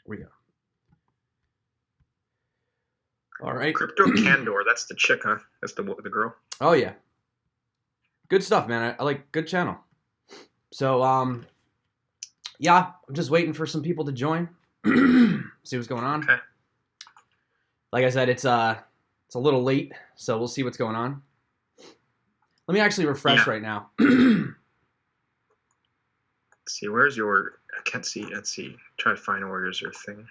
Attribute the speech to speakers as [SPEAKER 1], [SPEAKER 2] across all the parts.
[SPEAKER 1] we go. All right.
[SPEAKER 2] Crypto Candor. That's the chick, huh? That's the girl.
[SPEAKER 1] Oh yeah. Good stuff, man. I like good channel. So yeah, I'm just waiting for some people to join. See what's going on.
[SPEAKER 2] Okay.
[SPEAKER 1] Like I said, it's a little late, so we'll see what's going on. Let me actually refresh right now.
[SPEAKER 2] Let's see, where's your? I can't see. Let's see. Try to find where's your thing.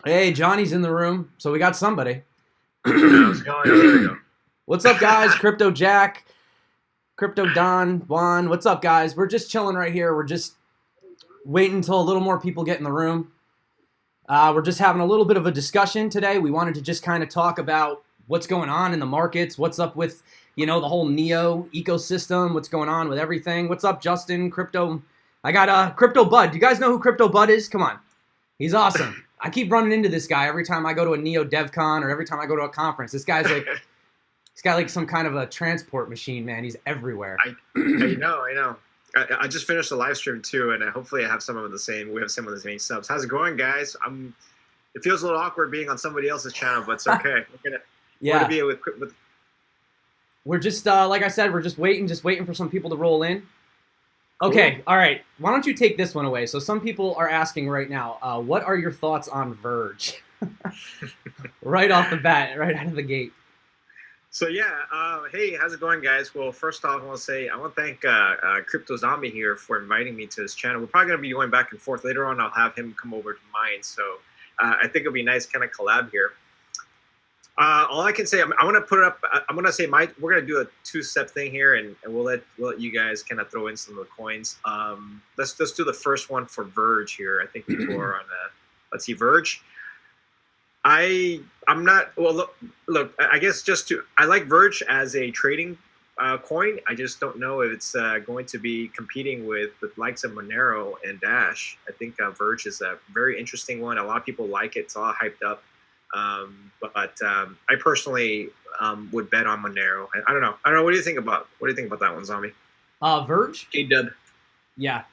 [SPEAKER 1] Hey, Johnny's in the room, so we got somebody.
[SPEAKER 2] How's it going? Oh, there we go.
[SPEAKER 1] What's up, guys? Crypto Jack, Crypto Don, Juan. What's up, guys? We're just chilling right here. We're just waiting until a little more people get in the room. We're just having a little bit of a discussion today. We wanted to just kind of talk about what's going on in the markets, what's up with, the whole Neo ecosystem, what's going on with everything. What's up, Justin? Crypto. I got Cryptobud. Do you guys know who Cryptobud is? Come on. He's awesome. I keep running into this guy every time I go to a Neo DevCon or every time I go to a conference. This guy's like, he's got like some kind of a transport machine, man. He's everywhere.
[SPEAKER 2] I know. I just finished the live stream too, and hopefully I have some of the same. We have some of the same subs. How's it going, guys? It feels a little awkward being on somebody else's channel, but it's okay. We're gonna be with.
[SPEAKER 1] We're just like I said, we're just waiting for some people to roll in. Okay, cool. All right. Why don't you take this one away? So some people are asking right now, what are your thoughts on Verge? Right off the bat, right out of the gate.
[SPEAKER 2] So yeah, hey, how's it going, guys? Well, first off, I want to thank Crypto Zombie here for inviting me to his channel. We're probably going to be going back and forth later on. I'll have him come over to mine, so I think it'll be nice kind of collab here. All I can say, I want to put it up. I'm going to say we're going to do a two-step thing here, and we'll let you guys kind of throw in some of the coins. Let's do the first one for Verge here. I think people are on let's see, Verge. I'm not, well, look, I guess I like Verge as a trading coin. I just don't know if it's going to be competing with the likes of Monero and Dash. I think Verge is a very interesting one. A lot of people like it. It's all hyped up. But I personally would bet on Monero. I don't know. What do you think about that one, Zombie?
[SPEAKER 1] Verge?
[SPEAKER 2] K-Dub.
[SPEAKER 1] Yeah.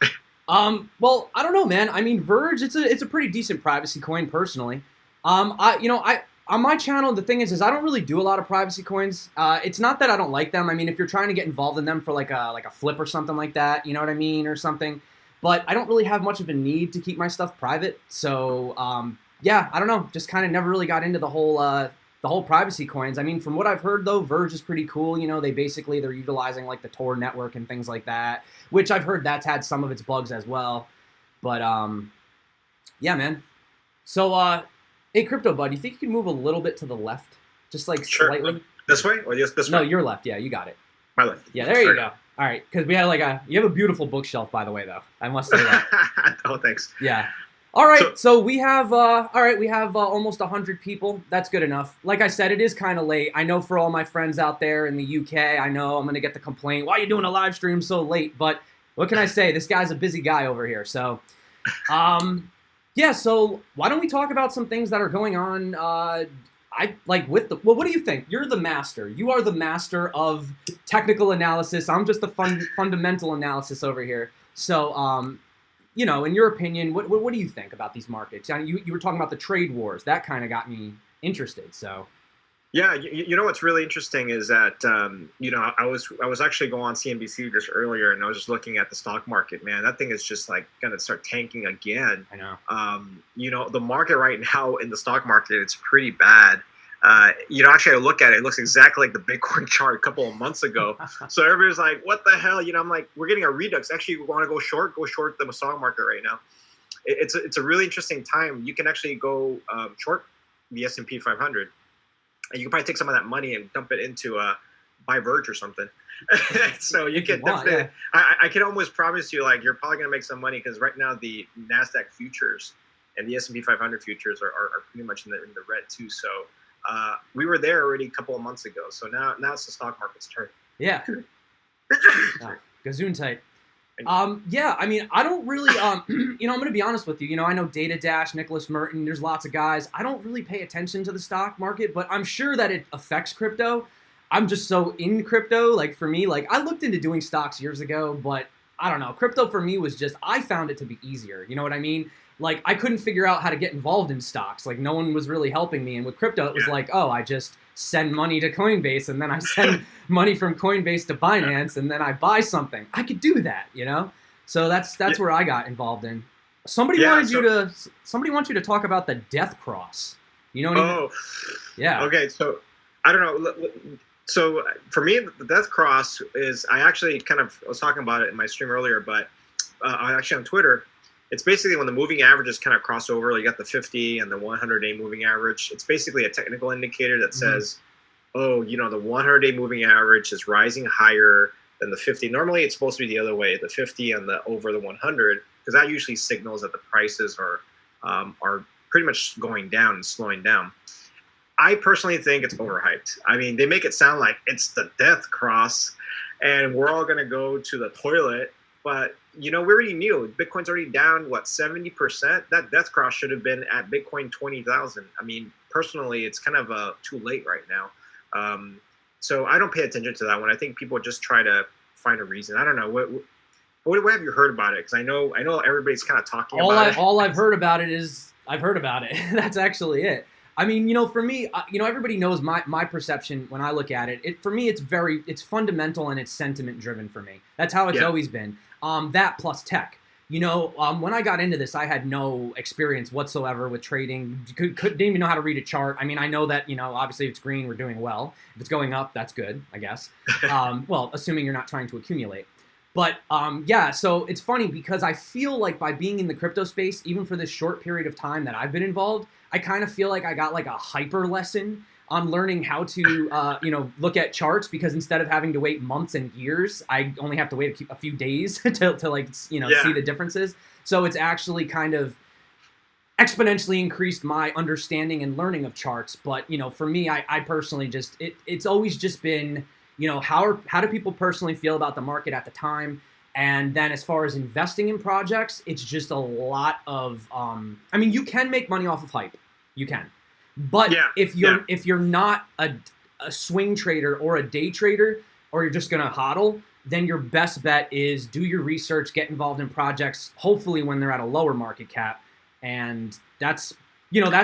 [SPEAKER 1] Well, I don't know, man. I mean, Verge, it's a pretty decent privacy coin personally. On my channel, the thing is I don't really do a lot of privacy coins. It's not that I don't like them. I mean, if you're trying to get involved in them for like a flip or something like that, you know what I mean, or something. But I don't really have much of a need to keep my stuff private. So yeah, I don't know. Just kind of never really got into the whole privacy coins. I mean, from what I've heard though, Verge is pretty cool. They're utilizing like the Tor network and things like that, which I've heard that's had some of its bugs as well. But yeah, man. So hey, Cryptobud, you think you can move a little bit to the left? Just like
[SPEAKER 2] sure.
[SPEAKER 1] Slightly?
[SPEAKER 2] This way or just this way?
[SPEAKER 1] No, your left. Yeah, you got it.
[SPEAKER 2] My left.
[SPEAKER 1] Yeah, there you go. All right, because we had you have a beautiful bookshelf, by the way, though. I must say that.
[SPEAKER 2] Oh, thanks.
[SPEAKER 1] Yeah. All right, so we have almost 100 people. That's good enough. Like I said, it is kind of late. I know for all my friends out there in the UK, I know I'm going to get the complaint, why are you doing a live stream so late? But what can I say? This guy's a busy guy over here. So, yeah, so why don't we talk about some things that are going on what do you think? You're the master. You are the master of technical analysis. I'm just the fundamental analysis over here. So, in your opinion, what do you think about these markets? You were talking about the trade wars. That kind of got me interested. So,
[SPEAKER 2] yeah, what's really interesting is that I was actually going on CNBC just earlier, and I was just looking at the stock market. Man, that thing is just like going to start tanking again.
[SPEAKER 1] I know.
[SPEAKER 2] The market right now in the stock market, it's pretty bad. Actually, I look at it, it looks exactly like the Bitcoin chart a couple of months ago. So everybody's like, what the hell? I'm like, we're getting a redux. Actually, we want to go short the stock market right now. It's a really interesting time. You can actually go short the S&P 500. And you can probably take some of that money and dump it into buy Verge or something. So you can definitely, yeah. I can almost promise you, like, you're probably going to make some money because right now the NASDAQ futures and the S&P 500 futures are pretty much in the red too. So we were there already a couple of months ago. So now it's the stock market's turn.
[SPEAKER 1] Yeah. Gazoon type. Yeah, I mean, I don't really, I'm going to be honest with you. I know Data Dash, Nicholas Merton, there's lots of guys. I don't really pay attention to the stock market, but I'm sure that it affects crypto. I'm just so in crypto. Like, for me, like, I looked into doing stocks years ago, but I don't know. Crypto for me was just, I found it to be easier. You know what I mean? Like, I couldn't figure out how to get involved in stocks. Like, no one was really helping me. And with crypto, it was like, oh, I just send money to Coinbase, and then I send money from Coinbase to Binance, and then I buy something. I could do that, you know? So that's where I got involved in. Somebody wants you to talk about the death cross. You know what I mean? Yeah.
[SPEAKER 2] Okay, so I don't know. So for me, the death cross is, I actually was talking about it in my stream earlier, but actually on Twitter, it's basically when the moving averages kind of cross over. Like you got the 50 and the 100-day moving average. It's basically a technical indicator that says, oh, the 100-day moving average is rising higher than the 50. Normally, it's supposed to be the other way, the 50 and the over the 100, because that usually signals that the prices are pretty much going down and slowing down. I personally think it's overhyped. I mean, they make it sound like it's the death cross and we're all going to go to the toilet. But, we already knew Bitcoin's already down, 70%? That death cross should have been at Bitcoin 20,000. I mean, personally, it's kind of too late right now. So I don't pay attention to that one. I think people just try to find a reason. I don't know. What have you heard about it? Because I know everybody's kind of talking about it.
[SPEAKER 1] All I've heard about it is I've heard about it. That's actually it. I mean, for me, everybody knows my perception when I look at it. For me, it's fundamental and it's sentiment driven for me. That's how it's always been. That plus tech. When I got into this, I had no experience whatsoever with trading. Didn't even know how to read a chart. I mean, I know that, obviously if it's green, we're doing well. If it's going up, that's good, I guess. Well, assuming you're not trying to accumulate. But so it's funny because I feel like by being in the crypto space, even for this short period of time that I've been involved, I kind of feel like I got like a hyper lesson on learning how to, look at charts, because instead of having to wait months and years, I only have to wait a few days to see the differences. So it's actually kind of exponentially increased my understanding and learning of charts. But, for me, I personally just, it's always just been, how do people personally feel about the market at the time? And then as far as investing in projects, it's just a lot of, I mean, you can make money off of hype. You can. But if you're not a swing trader or a day trader, or you're just going to hodl, then your best bet is do your research, get involved in projects, hopefully when they're at a lower market cap. And that's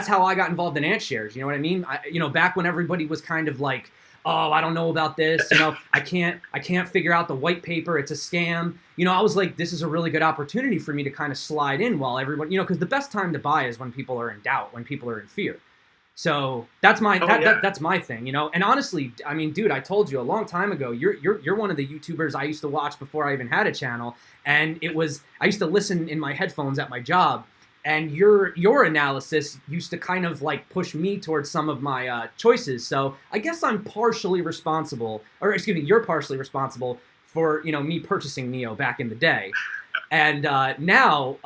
[SPEAKER 1] how I got involved in ant shares. You know what I mean? Back when everybody was kind of like, oh, I don't know about this. I can't figure out the white paper. It's a scam. I was like, this is a really good opportunity for me to kind of slide in while everyone, because the best time to buy is when people are in doubt, when people are in fear. So that's my that's my thing, And honestly, I mean, dude, I told you a long time ago, you're one of the YouTubers I used to watch before I even had a channel, and I used to listen in my headphones at my job. And your analysis used to kind of like push me towards some of my choices. So I guess I'm partially responsible, or excuse me, you're partially responsible for me purchasing Neo back in the day. And now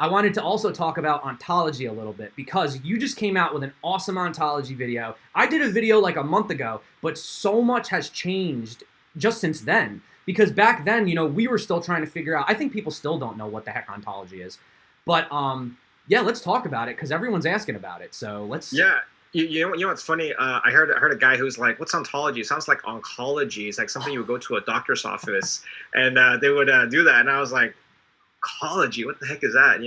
[SPEAKER 1] I wanted to also talk about Ontology a little bit, because you just came out with an awesome Ontology video. I did a video like a month ago, but so much has changed just since then. Because back then, we were still trying to figure out. I think people still don't know what the heck Ontology is. But let's talk about it, because everyone's asking about it. So let's.
[SPEAKER 2] Yeah, you know what's funny? I heard a guy who's like, "What's Ontology?" It sounds like oncology. It's like something you would go to a doctor's office, and they would do that. And I was like, "Oncology? What the heck is that?"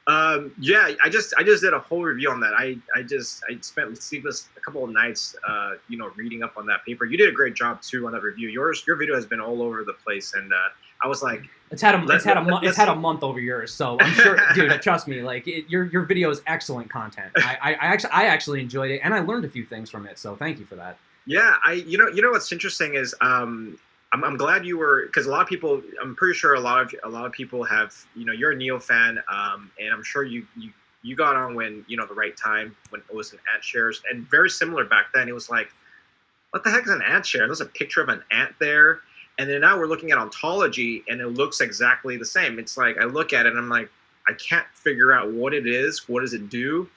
[SPEAKER 2] I just did a whole review on that. I spent sleepless a couple of nights, reading up on that paper. You did a great job too on that review. Your video has been all over the place, and I was like,
[SPEAKER 1] it's had a month over yours, so I'm sure, dude. Trust me, like your video is excellent content. I actually enjoyed it, and I learned a few things from it. So thank you for that.
[SPEAKER 2] Yeah, you know what's interesting is I'm glad you were, because a lot of people, I'm pretty sure a lot of people have, you're a Neo fan, and I'm sure you got on when the right time, when it was an ant shares, and very similar back then. It was like, what the heck is an ant share? There's a picture of an ant there. And then now we're looking at Ontology, and it looks exactly the same. It's like, I look at it and I'm like, I can't figure out what it is. What does it do?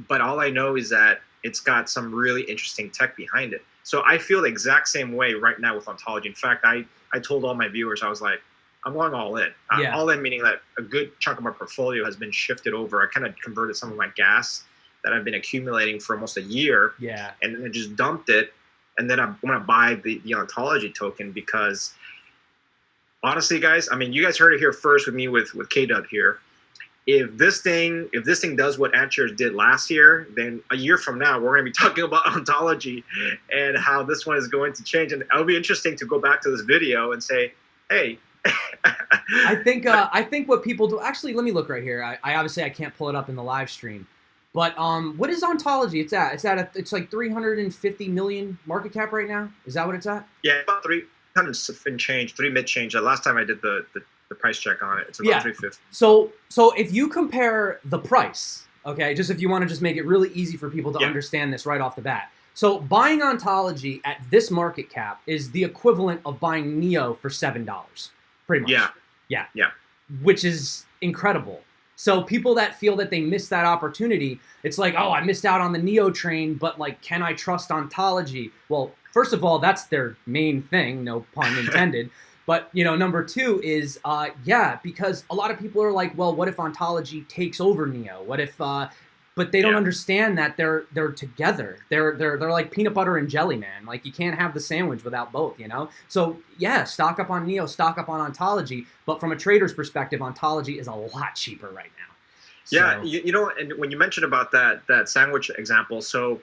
[SPEAKER 2] But all I know is that it's got some really interesting tech behind it. So I feel the exact same way right now with Ontology. In fact, I told all my viewers, I was like, I'm going all in. All in meaning that a good chunk of my portfolio has been shifted over. I kind of converted some of my gas that I've been accumulating for almost a year.
[SPEAKER 1] Yeah.
[SPEAKER 2] And then I just dumped it. And then I'm going to buy the Ontology token, because Honestly, guys, I mean, you guys heard it here first with me with KDub here. If this thing does what AntShares did last year, then a year from now we're going to be talking about ontology and how this one is going to change. And it'll be interesting to go back to this video and say, hey.
[SPEAKER 1] I think what people do. Actually, let me look right here. I obviously I can't pull it up in the live stream, but what is ontology? It's like 350 million market cap right now. Is that what it's at?
[SPEAKER 2] Yeah, about 300 and change, 3 mid change. The last time I did the price check on it, it's about 350.
[SPEAKER 1] So if you compare the price, okay, just if you want to just make it really easy for people to understand this right off the bat. So buying ontology at this market cap is the equivalent of buying NEO for $7, pretty much. Yeah. Which is incredible. So people that feel that they missed that opportunity, it's like, oh, I missed out on the NEO train, but like, can I trust ontology? Well, first of all, that's their main thing, no pun intended. But, number two is, because a lot of people are like, well, what if ontology takes over NEO? What if, but they don't understand that they're together. They're like peanut butter and jelly, man. Like you can't have the sandwich without both, So yeah, stock up on NEO, stock up on ontology. But from a trader's perspective, ontology is a lot cheaper right now.
[SPEAKER 2] Yeah, and when you mentioned about that sandwich example, so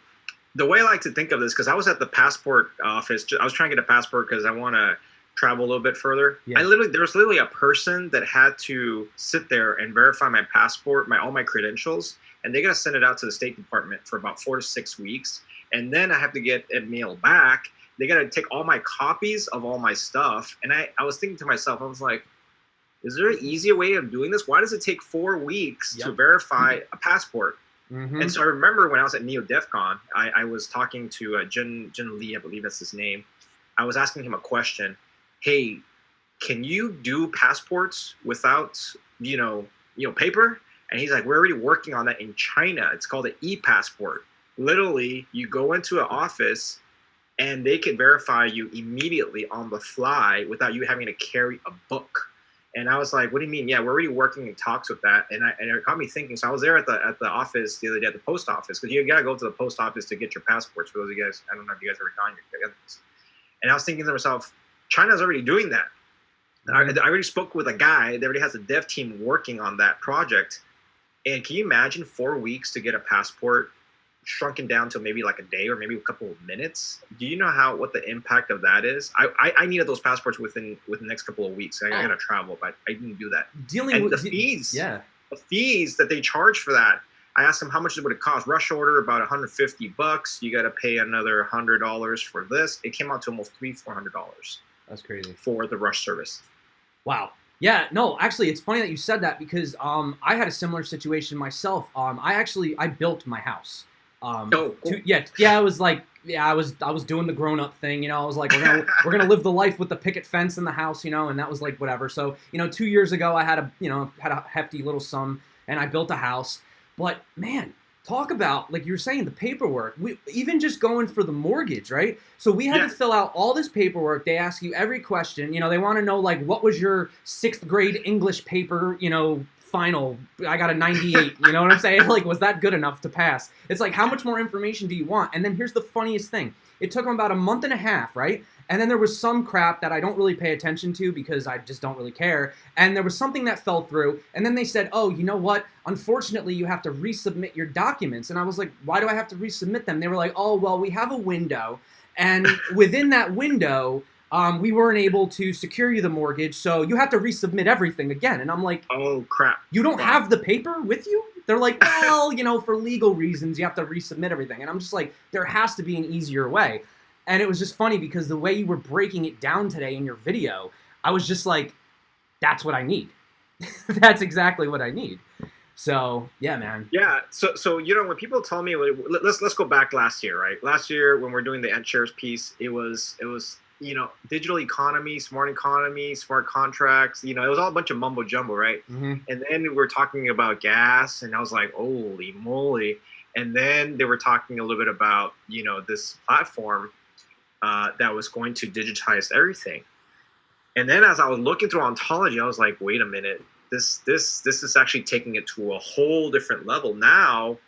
[SPEAKER 2] the way I like to think of this, because I was at the passport office, I was trying to get a passport because I want to travel a little bit further. Yeah. There was literally a person that had to sit there and verify my passport, all my credentials, and they got to send it out to the State Department for about 4 to 6 weeks. And then I have to get it mailed back. They got to take all my copies of all my stuff. And I was thinking to myself, I was like, is there an easier way of doing this? Why does it take 4 weeks to verify a passport? And so I remember when I was at Neo DEF CON, I was talking to Jin Lee, I believe that's his name. I was asking him a question. Hey, can you do passports without, paper? And he's like, we're already working on that in China. It's called an e-passport. Literally, you go into an office and they can verify you immediately on the fly without you having to carry a book. And I was like, what do you mean? Yeah, we're already working in talks with that. And it got me thinking. So I was there at the office the other day at the post office, because you got to go to the post office to get your passports. For those of you guys, I don't know if you guys ever gone your this. And I was thinking to myself, China's already doing that. I already spoke with a guy that already has a dev team working on that project. And can you imagine 4 weeks to get a passport shrunken down to maybe like a day or maybe a couple of minutes? Do you know what the impact of that is? I needed those passports within the next couple of weeks. I got to travel, but I didn't do that. The fees that they charge for that. I asked them how much would it cost. Rush order about $150. You got to pay another $100 for this. It came out to almost $400.
[SPEAKER 1] That's crazy
[SPEAKER 2] for the rush service.
[SPEAKER 1] Wow. Yeah, no, actually, it's funny that you said that because I had a similar situation myself. I built my house.
[SPEAKER 2] Cool.
[SPEAKER 1] I was like, I was doing the grown up thing, I was like, we're gonna live the life with the picket fence in the house, and that was like whatever. So 2 years ago, I had a hefty little sum, and I built a house. But man, talk about, like you were saying, the paperwork. Even just going for the mortgage, right? So we had to fill out all this paperwork. They ask you every question. They want to know, like, what was your 6th grade English paper, final? I got a 98. You know what I'm saying? Like, was that good enough to pass? It's like, how much more information do you want? And then here's the funniest thing. It took them about a month and a half, right? And then there was some crap that I don't really pay attention to because I just don't really care. And there was something that fell through. And then they said, oh, you know what? Unfortunately, you have to resubmit your documents. And I was like, why do I have to resubmit them? They were like, oh, well, we have a window. And within that window, we weren't able to secure you the mortgage. So you have to resubmit everything again. And I'm like,
[SPEAKER 2] oh, crap.
[SPEAKER 1] You don't have the paper with you? They're like, well, for legal reasons, you have to resubmit everything. And I'm just like, there has to be an easier way. And it was just funny because the way you were breaking it down today in your video, I was just like, that's what I need. That's exactly what I need. So, yeah, man.
[SPEAKER 2] Yeah. So when people tell me, let's go back last year, right? Last year when we're doing the AntShares piece, it was digital economy, smart contracts, it was all a bunch of mumbo jumbo, right? And then we're talking about gas, and I was like, holy moly. And then they were talking a little bit about, this platform that was going to digitize everything. And then as I was looking through ontology, I was like, wait a minute, this is actually taking it to a whole different level. Now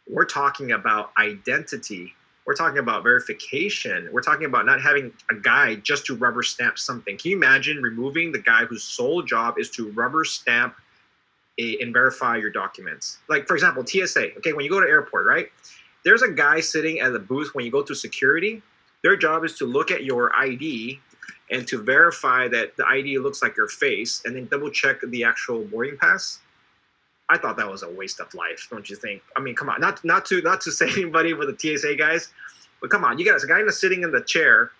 [SPEAKER 2] we're talking about identity We're talking about verification. We're talking about not having a guy just to rubber stamp something. Can you imagine removing the guy whose sole job is to rubber stamp and verify your documents? Like, for example, TSA. Okay, when you go to airport, right? There's a guy sitting at the booth when you go to security. Their job is to look at your ID and to verify that the ID looks like your face, and then double check the actual boarding pass. I thought that was a waste of life, don't you think? I mean, come on, not to say anybody with the TSA guys, but come on, you guys, a guy sitting in the chair,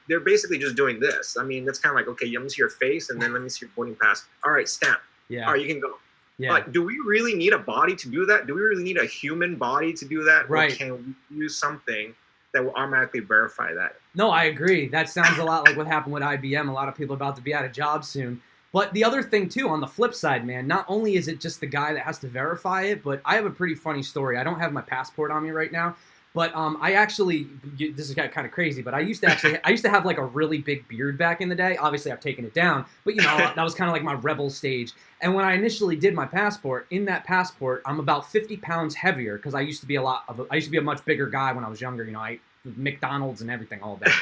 [SPEAKER 2] they're basically just doing this. I mean, that's kind of like, okay, let me see your face, and then let me see your boarding pass. All right, stamp.
[SPEAKER 1] Yeah.
[SPEAKER 2] All right, you can go.
[SPEAKER 1] Yeah.
[SPEAKER 2] Like, do we really need a body to do that? Do we really need a human body to do that?
[SPEAKER 1] Right.
[SPEAKER 2] Or can we use something that will automatically verify that?
[SPEAKER 1] No, I agree. That sounds a lot like what happened with IBM. A lot of people are about to be out of jobs soon. But the other thing, too, on the flip side, man, not only is it just the guy that has to verify it, but I have a pretty funny story. I don't have my passport on me right now, but I actually, this is kind of crazy, but I used to have like a really big beard back in the day. Obviously, I've taken it down, but, you know, that was kind of like my rebel stage. And when I initially did my passport, in that passport, I'm about 50 pounds heavier because I used to be a much bigger guy when I was younger. You know, I McDonald's and everything all day.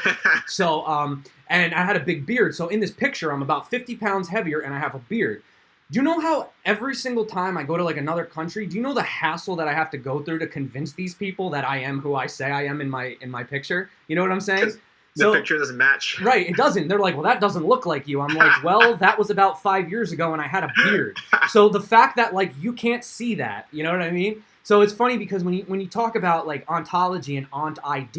[SPEAKER 1] So, and I had a big beard. So in this picture, I'm about 50 pounds heavier and I have a beard. Do you know how every single time I go to like another country, do you know the hassle that I have to go through to convince these people that I am who I say I am in my picture? You know what I'm saying?
[SPEAKER 2] The picture doesn't match.
[SPEAKER 1] Right, it doesn't. They're like, well, that doesn't look like you. I'm like, well, that was about 5 years ago and I had a beard. So the fact that like you can't see that, you know what I mean? So it's funny because when you talk about like ontology and ONT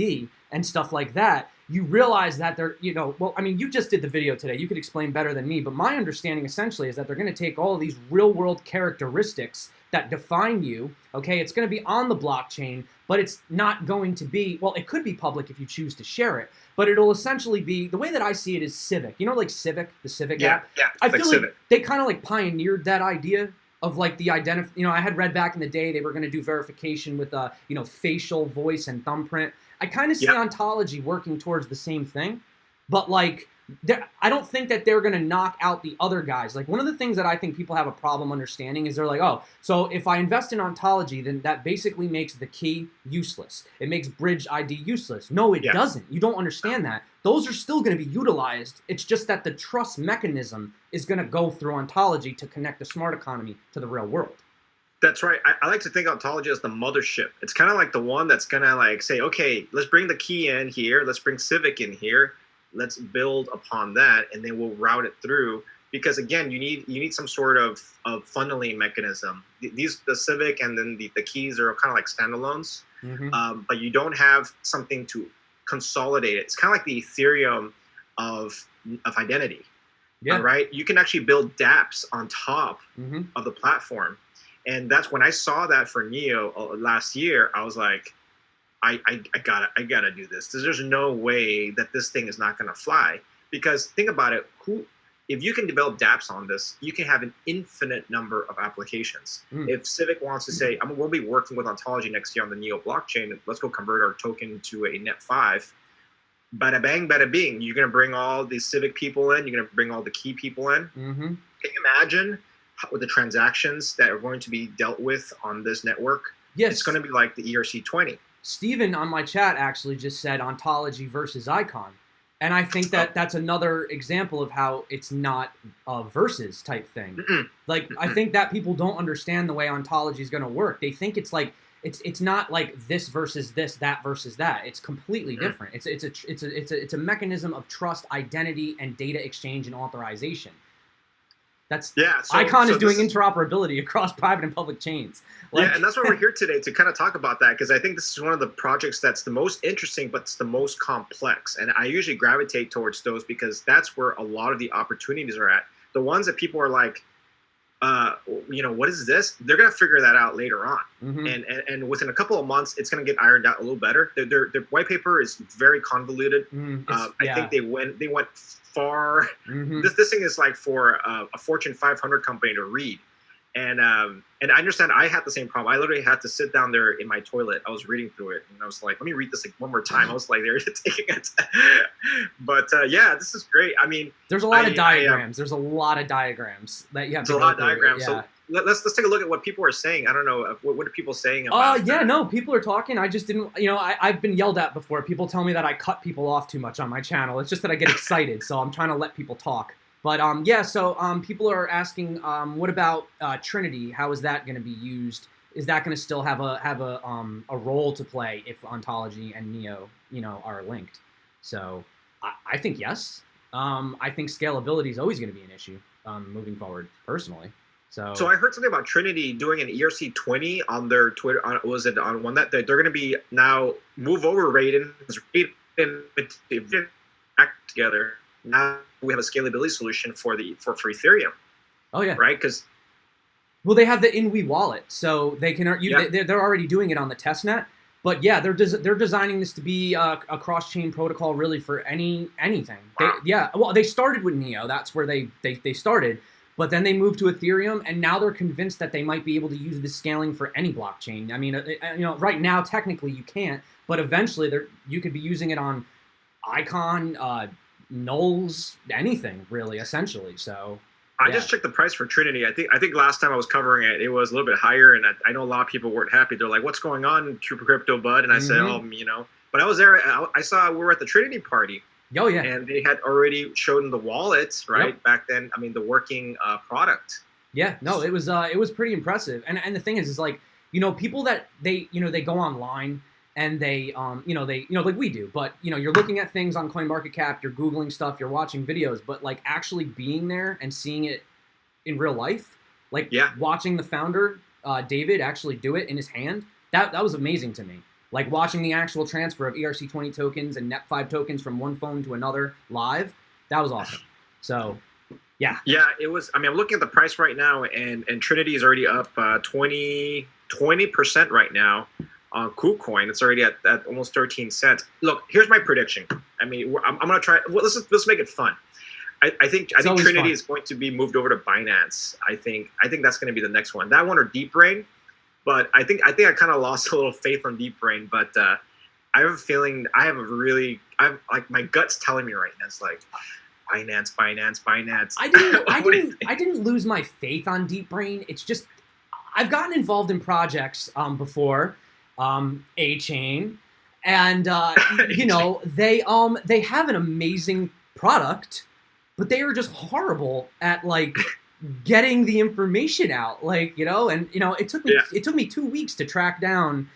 [SPEAKER 1] and stuff like that, you realize that they're, you know, well, I mean, you just did the video today. You could explain better than me, but my understanding essentially is that they're going to take all of these real world characteristics that define you, okay? It's going to be on the blockchain, but it's not going to be, well, it could be public if you choose to share it, but it'll essentially be, the way that I see it is Civic. You know, like Civic, the Civic app?
[SPEAKER 2] Yeah,
[SPEAKER 1] I feel like they kind of like pioneered that idea of like the you know, I had read back in the day they were going to do verification with you know, facial, voice, and thumbprint. I kind of see Ontology working towards the same thing, but like I don't think that they're going to knock out the other guys. Like one of the things that I think people have a problem understanding is they're like, oh, so if I invest in Ontology, then that basically makes the key useless. It makes Bridge ID useless. No, it doesn't. You don't understand that. Those are still going to be utilized. It's just that the trust mechanism is going to go through Ontology to connect the smart economy to the real world.
[SPEAKER 2] That's right. I like to think Ontology as the mothership. It's kind of like the one that's going to like say, okay, let's bring the key in here. Let's bring Civic in here. Let's build upon that, and then we'll route it through. Because again, you need some sort of funneling mechanism. The Civic and then the keys are kind of like standalones, but you don't have something to consolidate it. It's kind of like the Ethereum of identity. Yeah. Right. You can actually build dApps on top of the platform, and that's when I saw that for Neo last year. I was like, I gotta do this. There's no way that this thing is not gonna fly. Because think about it, if you can develop dApps on this, you can have an infinite number of applications. If Civic wants to say, we'll be working with Ontology next year on the Neo blockchain, let's go convert our token to a Net5. Bada bang, bada bing. You're gonna bring all the Civic people in. You're gonna bring all the key people in. Can you imagine with the transactions that are going to be dealt with on this network?
[SPEAKER 1] Yes,
[SPEAKER 2] it's going to be like the ERC20.
[SPEAKER 1] Steven on my chat actually just said Ontology versus Icon. And I think that that's another example of how it's not a versus type thing. Like, I think that people don't understand the way Ontology is going to work. They think it's not like this versus this, that versus that. It's completely different. It's a mechanism of trust, identity, and data exchange and authorization. Icon is doing interoperability across private and public chains.
[SPEAKER 2] Like, and that's why we're here today, to kind of talk about that, because I think this is one of the projects that's the most interesting, but it's the most complex. And I usually gravitate towards those because that's where a lot of the opportunities are at. The ones that people are like, you know, what is this? They're going to figure that out later on. And within a couple of months, it's going to get ironed out a little better. Their white paper is very convoluted. I think they went far. This thing is like for a Fortune 500 company to read. And I understand I had the same problem. I literally had to sit down there in my toilet. I was reading through it, and I was like, let me read this like one more time. I was like, they're taking it. But yeah, this is great. I mean,
[SPEAKER 1] there's a lot of diagrams. There's a lot of diagrams that you have to go through.
[SPEAKER 2] There's a lot of diagrams.
[SPEAKER 1] Yeah.
[SPEAKER 2] So let's take a look at what people are saying. I don't know what are people saying about.
[SPEAKER 1] Yeah, no, people are talking. I just didn't, I've been yelled at before. People tell me that I cut people off too much on my channel. It's just that I get excited, so I'm trying to let people talk. But yeah, so people are asking, what about Trinity? How is that going to be used? Is that going to still have a role to play if Ontology and Neo, are linked? So I think yes. I think scalability is always going to be an issue moving forward, personally. So
[SPEAKER 2] I heard something about Trinity doing an ERC20 on their Twitter. Was it on one that they're going to be now move over Raiden act together? Now we have a scalability solution for Ethereum.
[SPEAKER 1] Oh yeah,
[SPEAKER 2] right? Because
[SPEAKER 1] they have the Inwi wallet, so they can they're already doing it on the testnet. But yeah, they're designing this to be a cross-chain protocol really for anything.
[SPEAKER 2] Wow.
[SPEAKER 1] Well, they started with Neo. That's where they started. But then they moved to Ethereum, and now they're convinced that they might be able to use this scaling for any blockchain. I mean, right now technically you can't, but eventually you could be using it on Icon, nulls, anything really, essentially. So
[SPEAKER 2] I just checked the price for Trinity. I think last time I was covering it, it was a little bit higher, and I know a lot of people weren't happy. They're like, "What's going on, Cryptobud?" And I said, But I was there. I saw we were at the Trinity party.
[SPEAKER 1] Oh yeah,
[SPEAKER 2] and they had already shown the wallets back then. I mean, the working product.
[SPEAKER 1] Yeah, no, it was pretty impressive. And the thing is like, people that they go online and they like we do, but you're looking at things on CoinMarketCap, you're Googling stuff, you're watching videos, but like actually being there and seeing it in real life, like watching the founder David actually do it in his hand, that was amazing to me. Like watching the actual transfer of ERC20 tokens and NEP5 tokens from one phone to another live, that was awesome. So, yeah.
[SPEAKER 2] Yeah, it was. I mean, I'm looking at the price right now, and Trinity is already up 20% right now on KuCoin. It's already at almost 13 cents. Look, here's my prediction. I mean, I'm going to try. Well, let's make it fun. I think Trinity is going to be moved over to Binance. I think that's going to be the next one. That one or DeepBrain. But I think I kind of lost a little faith on DeepBrain. But I have a feeling like my gut's telling me right now. It's like Binance.
[SPEAKER 1] I didn't lose my faith on DeepBrain. It's just I've gotten involved in projects before, A-Chain, and they have an amazing product, but they are just horrible at like getting the information out, it took me 2 weeks to track down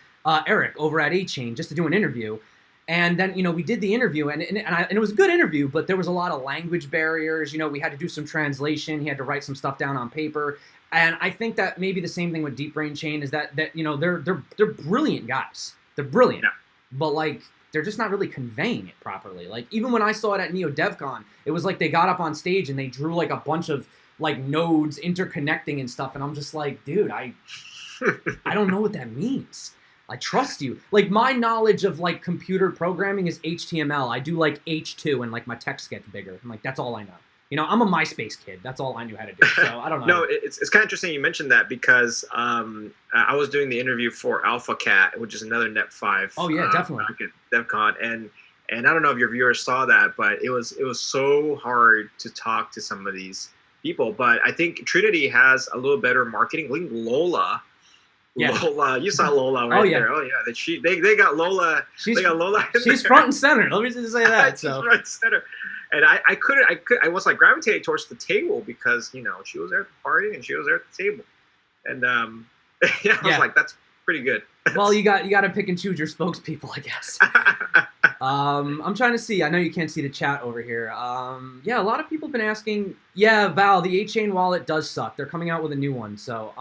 [SPEAKER 1] Eric over at A-Chain just to do an interview, and then we did the interview, and it was a good interview, but there was a lot of language barriers. We had to do some translation. He had to write some stuff down on paper, and I think that maybe the same thing with DeepBrain Chain is that they're brilliant guys. They're brilliant, but like they're just not really conveying it properly. Like even when I saw it at Neo DevCon, it was like they got up on stage and they drew like a bunch of like nodes interconnecting and stuff, and I'm just like, dude, I don't know what that means. I trust you. Like my knowledge of like computer programming is HTML. I do like H2 and like my text gets bigger. I'm like, that's all I know. I'm a MySpace kid. That's all I knew how to do. So I don't know.
[SPEAKER 2] No, it's kind of interesting you mentioned that because I was doing the interview for AlphaCat, which is another NEP5.
[SPEAKER 1] Oh yeah, definitely.
[SPEAKER 2] DevCon, and I don't know if your viewers saw that, but it was so hard to talk to some of these people. But I think Trinity has a little better marketing. Link Lola. Yeah. Lola, you saw Lola right there. Oh yeah, they got Lola. They got Lola.
[SPEAKER 1] She's front and center. Let me just say that.
[SPEAKER 2] She's front and center. And I was like gravitating towards the table because she was there at the party and she was there at the table, and I was like, that's pretty good.
[SPEAKER 1] Well, you got to pick and choose your spokespeople, I guess. I'm trying to see. I know you can't see the chat over here. Yeah, a lot of people have been asking. Yeah, Val, the A-Chain wallet does suck. They're coming out with a new one, so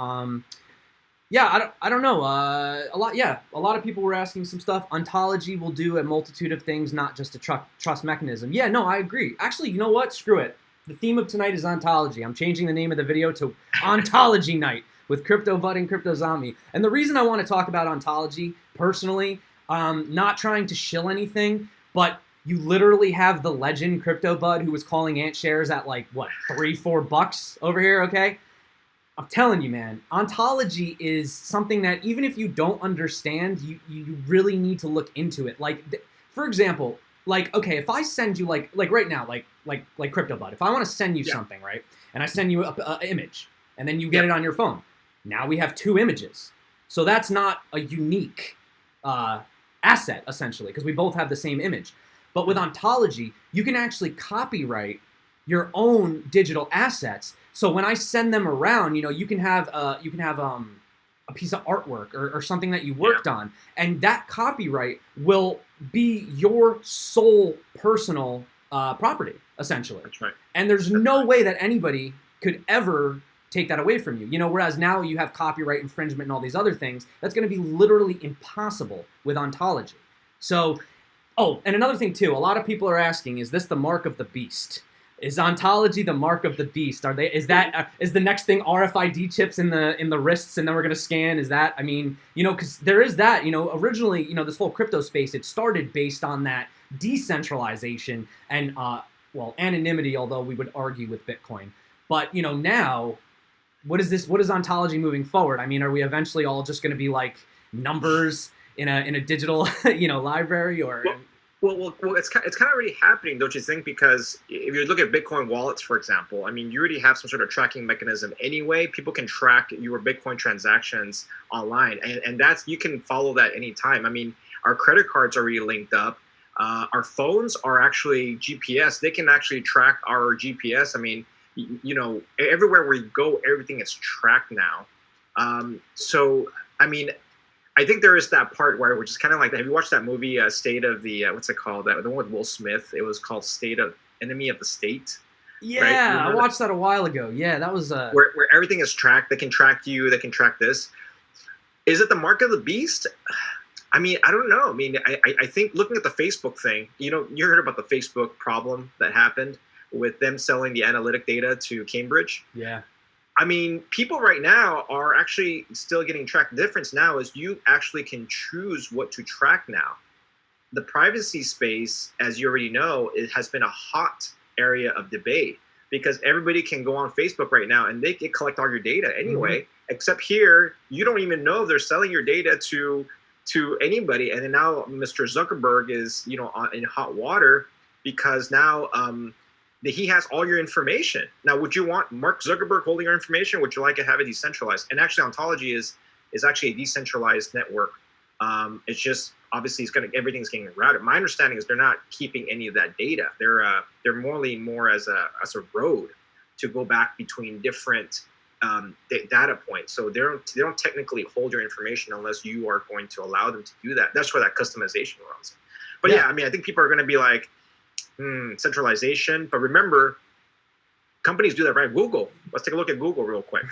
[SPEAKER 1] yeah, I don't know. A lot of people were asking some stuff. Ontology will do a multitude of things, not just a trust mechanism. Yeah, no, I agree. Actually, you know what? Screw it. The theme of tonight is Ontology. I'm changing the name of the video to Ontology Night with Cryptobud and CryptoZombie. And the reason I want to talk about Ontology, personally, not trying to shill anything, but you literally have the legend Cryptobud who was calling ant shares at like, what, $3-4 over here, okay? I'm telling you, man, Ontology is something that even if you don't understand, you really need to look into it. Like, for example, like, okay, if I send you like right now, like Cryptobud, if I want to send you something, right, and I send you an image, and then you get
[SPEAKER 2] Yep.
[SPEAKER 1] it on your phone. Now we have 2 images. So that's not a unique asset, essentially, because we both have the same image. But with Ontology, you can actually copyright your own digital assets. So when I send them around, you can have a piece of artwork or something that you worked on, and that copyright will be your sole personal property, essentially.
[SPEAKER 2] That's right.
[SPEAKER 1] And there's no way that anybody could ever take that away from you. Whereas now you have copyright infringement and all these other things, that's going to be literally impossible with Ontology. So, and another thing too, a lot of people are asking, is this the mark of the beast? Is Ontology the mark of the beast? Is the next thing RFID chips in the wrists, and then we're gonna scan? Is that, because there is that, originally, this whole crypto space, it started based on that decentralization and anonymity, although we would argue with Bitcoin. But now, what is Ontology moving forward? Are we eventually all just gonna be like numbers in a digital library, or?
[SPEAKER 2] Well, it's kind of already happening, don't you think? Because if you look at Bitcoin wallets, for example, you already have some sort of tracking mechanism anyway. People can track your Bitcoin transactions online, and that's, you can follow that anytime. Our credit cards are already linked up. Our phones are actually GPS. They can actually track our GPS. Everywhere we go, everything is tracked now. I think there is that part where, which is kind of like, have you watched that movie, State of the, what's it called? The one with Will Smith. It was called Enemy of the State.
[SPEAKER 1] Yeah,
[SPEAKER 2] right?
[SPEAKER 1] I watched that a while ago. Yeah, that was
[SPEAKER 2] where everything is tracked. They can track you. They can track this. Is it the mark of the beast? I don't know. I think looking at the Facebook thing, you heard about the Facebook problem that happened with them selling the analytic data to Cambridge.
[SPEAKER 1] Yeah.
[SPEAKER 2] People right now are actually still getting tracked. The difference now is you actually can choose what to track now. The privacy space, as you already know, it has been a hot area of debate because everybody can go on Facebook right now and they can collect all your data anyway, except here, you don't even know if they're selling your data to anybody. And then now Mr. Zuckerberg is, in hot water because now he has all your information. Now, would you want Mark Zuckerberg holding your information? Would you like to have it decentralized? And actually, Ontology is actually a decentralized network. It's just obviously everything's getting routed. My understanding is they're not keeping any of that data. They're more as a road to go back between different data points. So they don't technically hold your information unless you are going to allow them to do that. That's where that customization runs. But yeah, I think people are going to be like, centralization. But remember, companies do that, right? Google. Let's take a look at Google real quick.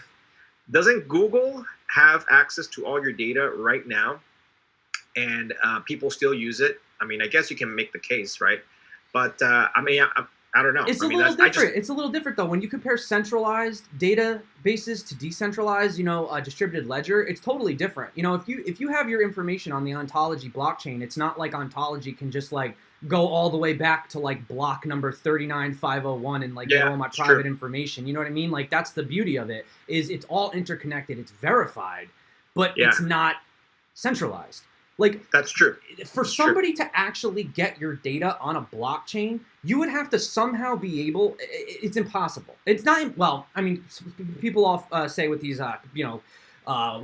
[SPEAKER 2] Doesn't Google have access to all your data right now? And people still use it. I guess you can make the case, right? But I don't know.
[SPEAKER 1] It's a little different. It's a little different though. When you compare centralized databases to decentralized, distributed ledger, it's totally different. If you have your information on the Ontology blockchain, it's not like Ontology can just like go all the way back to like block number 39501 and get all my private information. You know what I mean? Like that's the beauty of it, is it's all interconnected, it's verified, but it's not centralized. Like
[SPEAKER 2] that's true.
[SPEAKER 1] For somebody to actually get your data on a blockchain, you would have to somehow be able. It's impossible. It's not. Well, people say with these, what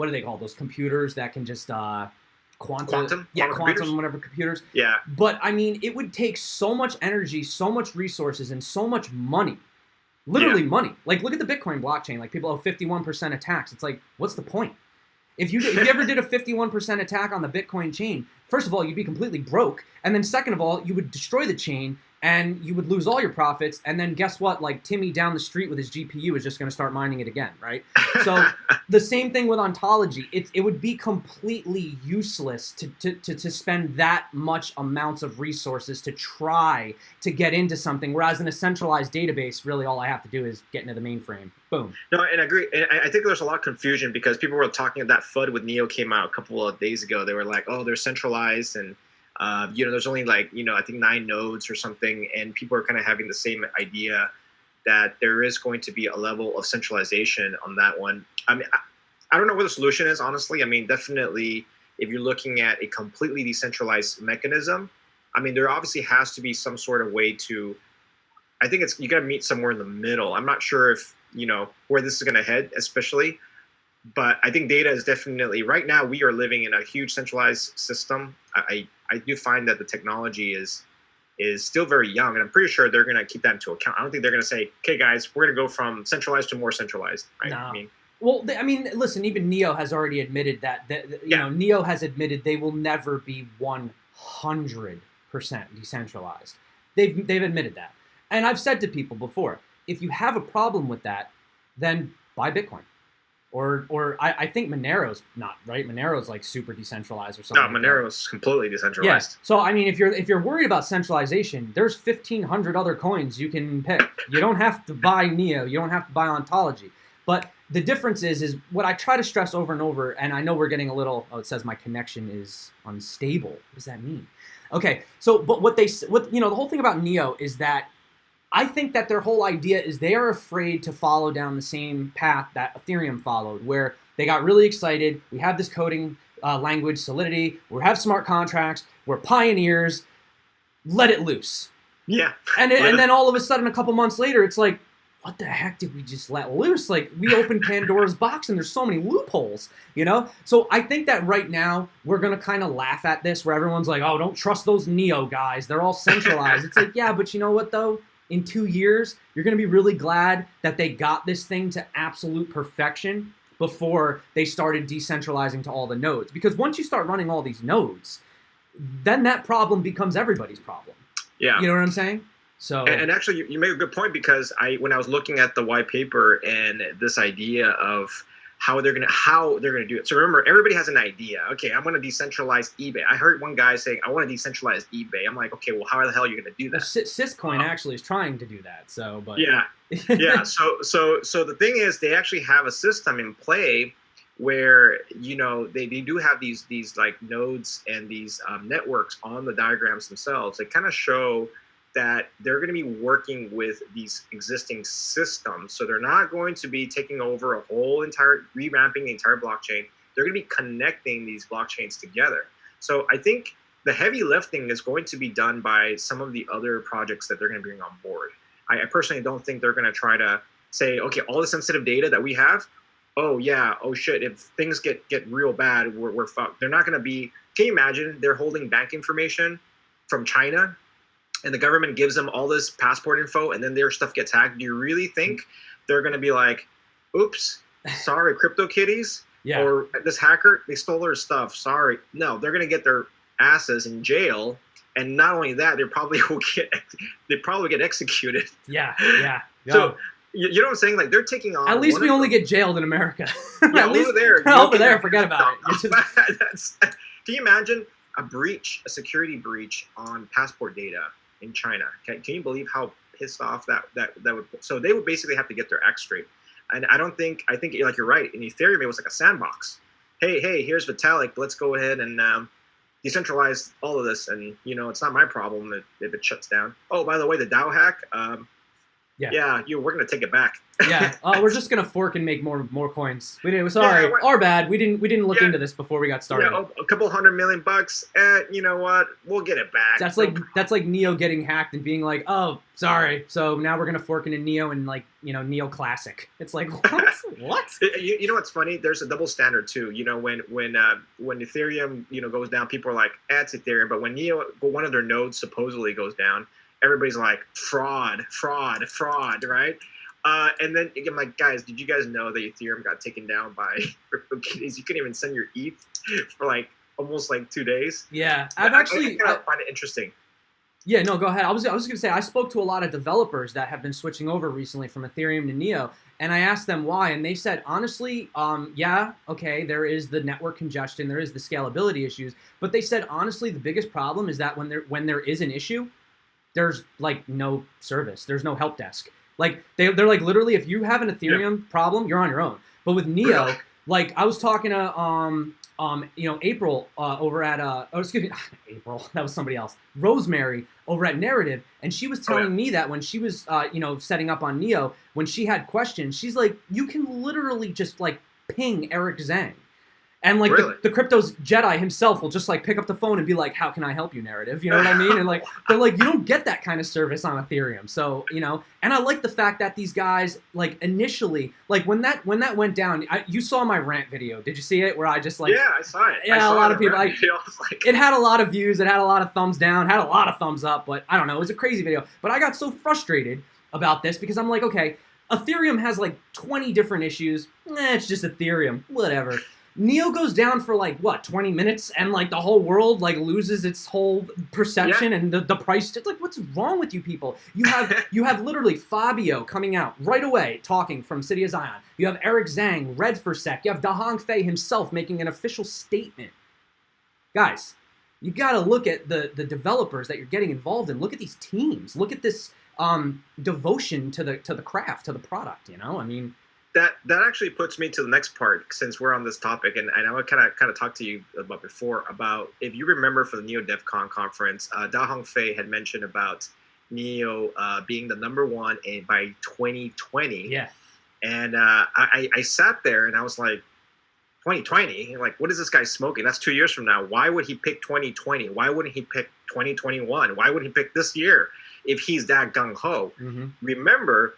[SPEAKER 1] do they call those computers that can just quantum, whatever computers.
[SPEAKER 2] Yeah.
[SPEAKER 1] But it would take so much energy, so much resources, and so much money. Literally money. Like look at the Bitcoin blockchain. Like people have 51% attacks. It's like, what's the point? If you ever did a 51% attack on the Bitcoin chain, first of all, you'd be completely broke. And then second of all, you would destroy the chain and you would lose all your profits. And then guess what? Like Timmy down the street with his GPU is just going to start mining it again, right? So the same thing with Ontology. It would be completely useless to spend that much amounts of resources to try to get into something. Whereas in a centralized database, really all I have to do is get into the mainframe. Boom.
[SPEAKER 2] No, and I agree. And I think there's a lot of confusion because people were talking that FUD with Neo came out a couple of days ago. They were like, oh, they're centralized and there's only I think 9 nodes or something, and people are kind of having the same idea that there is going to be a level of centralization on that one. I don't know what the solution is, honestly. Definitely, if you're looking at a completely decentralized mechanism, there obviously has to be some sort of way to. I think you got to meet somewhere in the middle. I'm not sure if where this is going to head, especially. But I think data is definitely, right now we are living in a huge centralized system. I do find that the technology is still very young, and I'm pretty sure they're going to keep that into account. I don't think they're going to say, okay, guys, we're going to go from centralized to more centralized, right?
[SPEAKER 1] No. Well, listen, even NEO has already admitted that NEO has admitted they will never be 100% decentralized. They've admitted that. And I've said to people before, if you have a problem with that, then buy Bitcoin. Or I think Monero's not, right? Monero's like super decentralized or something.
[SPEAKER 2] No, Monero's completely decentralized.
[SPEAKER 1] Yeah. So I mean, if you're worried about centralization, there's 1,500 other coins you can pick. You don't have to buy NEO. You don't have to buy Ontology. But the difference is what I try to stress over and over, and I know we're getting a little. Oh, it says my connection is unstable. What does that mean? Okay. So, but the whole thing about NEO is that I think that their whole idea is they are afraid to follow down the same path that Ethereum followed, where they got really excited. We have this coding language, Solidity. We have smart contracts. We're pioneers. Let it loose.
[SPEAKER 2] Yeah.
[SPEAKER 1] And then all of a sudden, a couple months later, it's like, what the heck did we just let loose? Like, we opened Pandora's box and there's so many loopholes, So I think that right now we're going to kind of laugh at this where everyone's like, oh, don't trust those NEO guys. They're all centralized. It's like, yeah, but you know what, though? In 2 years, you're going to be really glad that they got this thing to absolute perfection before they started decentralizing to all the nodes. Because once you start running all these nodes, then that problem becomes everybody's problem.
[SPEAKER 2] Yeah.
[SPEAKER 1] You know what I'm saying? So,
[SPEAKER 2] and actually, you make a good point, because when I was looking at the white paper and this idea of how they're gonna do it. So remember, everybody has an idea. Okay, I'm gonna decentralize eBay. I heard one guy saying, I want to decentralize eBay. I'm like, okay, well, how the hell are you gonna do that?
[SPEAKER 1] Syscoin actually is trying to do that. So, but
[SPEAKER 2] yeah. So the thing is, they actually have a system in play where they do have these like nodes and these networks on the diagrams themselves. They kind of show that they're going to be working with these existing systems. So they're not going to be taking over revamping the entire blockchain. They're going to be connecting these blockchains together. So I think the heavy lifting is going to be done by some of the other projects that they're going to bring on board. I personally don't think they're going to try to say, okay, all the sensitive data that we have, oh yeah, oh shit, if things get real bad, we're fucked. They're not going to be, can you imagine they're holding bank information from China and the government gives them all this passport info and then their stuff gets hacked? Do you really think they're going to be like, oops, sorry, CryptoKitties?
[SPEAKER 1] Yeah.
[SPEAKER 2] Or this hacker, they stole their stuff, sorry. No, they're going to get their asses in jail. And not only that, they probably get executed.
[SPEAKER 1] Yeah.
[SPEAKER 2] So, you know what I'm saying? Like, they're taking on.
[SPEAKER 1] At least we only get jailed in America.
[SPEAKER 2] Yeah,
[SPEAKER 1] at least
[SPEAKER 2] over
[SPEAKER 1] there, forget about it.
[SPEAKER 2] Can you imagine a security breach on passport data in China? Can you believe how pissed off that would? So they would basically have to get their act straight. And I think like you're right. In Ethereum, it was like a sandbox. Hey, here's Vitalik. Let's go ahead and decentralize all of this, and it's not my problem if it shuts down. Oh, by the way, the DAO hack. We're gonna take it back.
[SPEAKER 1] We're just gonna fork and make more coins. We didn't. Sorry, our bad. We didn't look into this before we got started.
[SPEAKER 2] A couple $100 million. You know what? We'll get it back.
[SPEAKER 1] That's like Neo getting hacked and being like, oh, sorry. So now we're gonna fork into Neo and Neo Classic. It's like what? What?
[SPEAKER 2] You know what's funny? There's a double standard too. When Ethereum goes down, people are like, it's Ethereum. But when one of their nodes supposedly goes down, everybody's like, fraud, right? And then I'm like, guys, did you guys know that Ethereum got taken down by CryptoKitties? You couldn't even send your ETH for almost 2 days.
[SPEAKER 1] Yeah,
[SPEAKER 2] I find it interesting.
[SPEAKER 1] Yeah, no, go ahead. I was going to say, I spoke to a lot of developers that have been switching over recently from Ethereum to Neo, and I asked them why, and they said, honestly, there is the network congestion, there is the scalability issues, but they said, honestly, the biggest problem is that when there is an issue, there's no service. There's no help desk. They're literally, if you have an Ethereum problem, you're on your own. But with Neo, I was talking to April over at April, that was somebody else. Rosemary over at Narrative, and she was telling me that when she was setting up on Neo, when she had questions, she's like, you can literally just ping Eric Zhang. And like
[SPEAKER 2] Really?
[SPEAKER 1] the crypto's Jedi himself will just like pick up the phone and be like, "How can I help you, narrative?" You know what I mean? And like they're like, you don't get that kind of service on Ethereum. So and I like the fact that these guys like initially like when that went down, you saw my rant video. Did you see it? Where I just like
[SPEAKER 2] Yeah, I saw it.
[SPEAKER 1] Yeah, a lot of people like
[SPEAKER 2] like,
[SPEAKER 1] it had a lot of views, it had a lot of thumbs down, had a lot of thumbs up, but I don't know, it was a crazy video. But I got so frustrated about this because I'm like, okay, Ethereum has like 20 different issues. It's just Ethereum, whatever. Neo goes down for like what 20 minutes and like the whole world like loses its whole perception and the price. It's like, what's wrong with you people? You have literally Fabio coming out right away talking from City of Zion. You have Eric Zhang, Red for Sec. You have Dahong Fei himself making an official statement. Guys, you got to look at the developers that you're getting involved in. Look at these teams. Look at this devotion to the craft, to the product. I mean.
[SPEAKER 2] That actually puts me to the next part, since we're on this topic, and I want to kind of talk to you about before about, if you remember, for the Neo DevCon conference, Da Fei had mentioned about Neo being the #1 by 2020.
[SPEAKER 1] Yeah.
[SPEAKER 2] And I sat there and I was like, 2020? Like, what is this guy smoking? That's 2 years from now. Why would he pick 2020? Why wouldn't he pick 2021? Why would he pick this year if he's that gung-ho?
[SPEAKER 1] Mm-hmm.
[SPEAKER 2] Remember.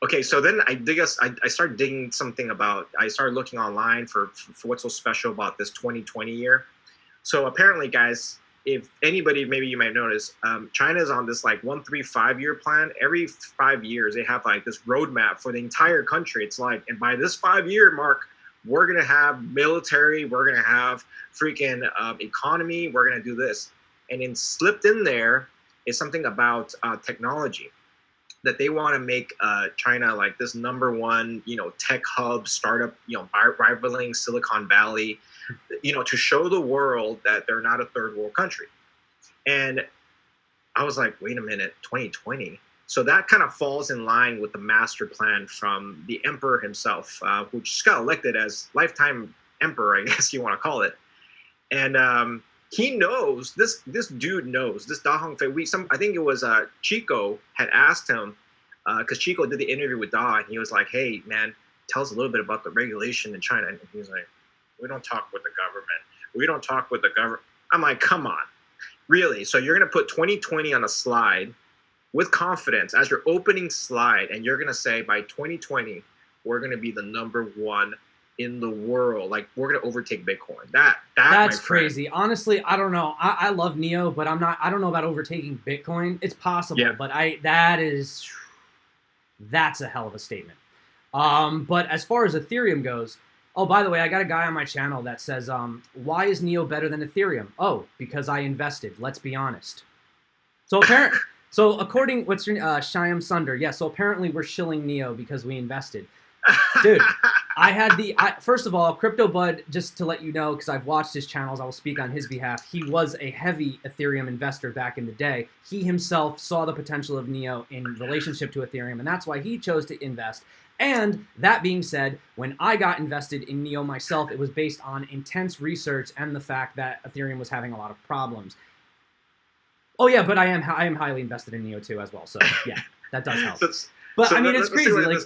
[SPEAKER 2] Okay, so then I started digging something about, I started looking online for what's so special about this 2020 year. So apparently, guys, if anybody, maybe you might notice, China's on this like 1-3-5-year plan. Every 5 years, they have like this roadmap for the entire country. It's like, and by this 5-year mark, we're going to have military, we're going to have freaking economy, we're going to do this. And then slipped in there is something about technology. That they want to make China like this #1, tech hub, startup, rivaling Silicon Valley, to show the world that they're not a third world country. And I was like, wait a minute, 2020. So that kind of falls in line with the master plan from the emperor himself, who just got elected as lifetime emperor, I guess you want to call it. And he knows, this dude knows, this Da Hongfei, I think it was Chico had asked him, because Chico did the interview with Da, and he was like, hey, man, tell us a little bit about the regulation in China. And he was like, we don't talk with the government. We don't talk with the government. I'm like, come on, really? So you're going to put 2020 on a slide with confidence as your opening slide, and you're going to say, by 2020, we're going to be the #1 in the world. Like, we're going to overtake Bitcoin. That's
[SPEAKER 1] crazy. Honestly, I don't know. I love Neo, but I don't know about overtaking Bitcoin. It's possible, but that's a hell of a statement. But as far as Ethereum goes, oh, by the way, I got a guy on my channel that says, why is Neo better than Ethereum? Oh, because I invested. Let's be honest. So according, what's your Shyam Sunder? Yeah, so apparently we're shilling Neo because we invested. Dude, first of all, Cryptobud, just to let you know, because I've watched his channels, I will speak on his behalf. He was a heavy Ethereum investor back in the day. He himself saw the potential of Neo in relationship to Ethereum, and that's why he chose to invest. And that being said, when I got invested in Neo myself, it was based on intense research and the fact that Ethereum was having a lot of problems. Oh yeah, but I am highly invested in Neo too as well. So yeah, that does help. But I mean, it's crazy. Like,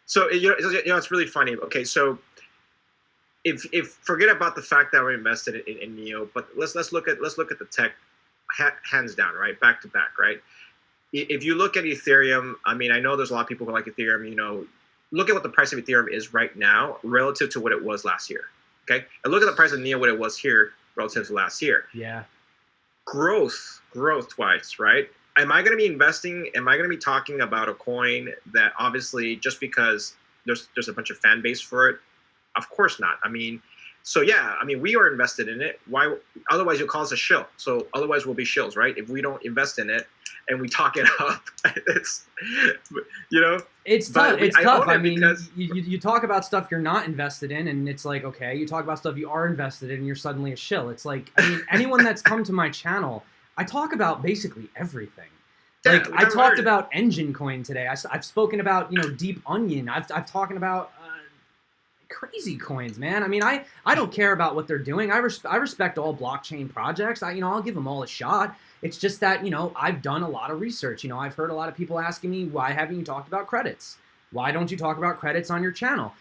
[SPEAKER 2] so it's really funny. Okay, so if forget about the fact that we're invested in Neo, but let's look at the tech hands down, right, back to back, right. If you look at Ethereum, I mean, I know there's a lot of people who like Ethereum. Look at what the price of Ethereum is right now relative to what it was last year. Okay, and look at the price of Neo, what it was here relative to last year.
[SPEAKER 1] Yeah,
[SPEAKER 2] growth twice, right. Am I going to be investing? Am I going to be talking about a coin that obviously just because there's a bunch of fan base for it? Of course not. I mean, so yeah, I mean, we are invested in it. Why? Otherwise, you'll call us a shill. So otherwise, we'll be shills, right? If we don't invest in it and we talk it up, it's
[SPEAKER 1] It's tough. It's tough. I mean, you talk about stuff you're not invested in, and it's like, okay. You talk about stuff you are invested in, and you're suddenly a shill. It's like, I mean, anyone that's come to my channel, I talk about basically everything. Like, I talked about Engine Coin today. I've spoken about, Deep Onion. I've talking about crazy coins, man. I mean, I don't care about what they're doing. I respect all blockchain projects. I'll give them all a shot. It's just that, I've done a lot of research. I've heard a lot of people asking me, why haven't you talked about credits? Why don't you talk about credits on your channel?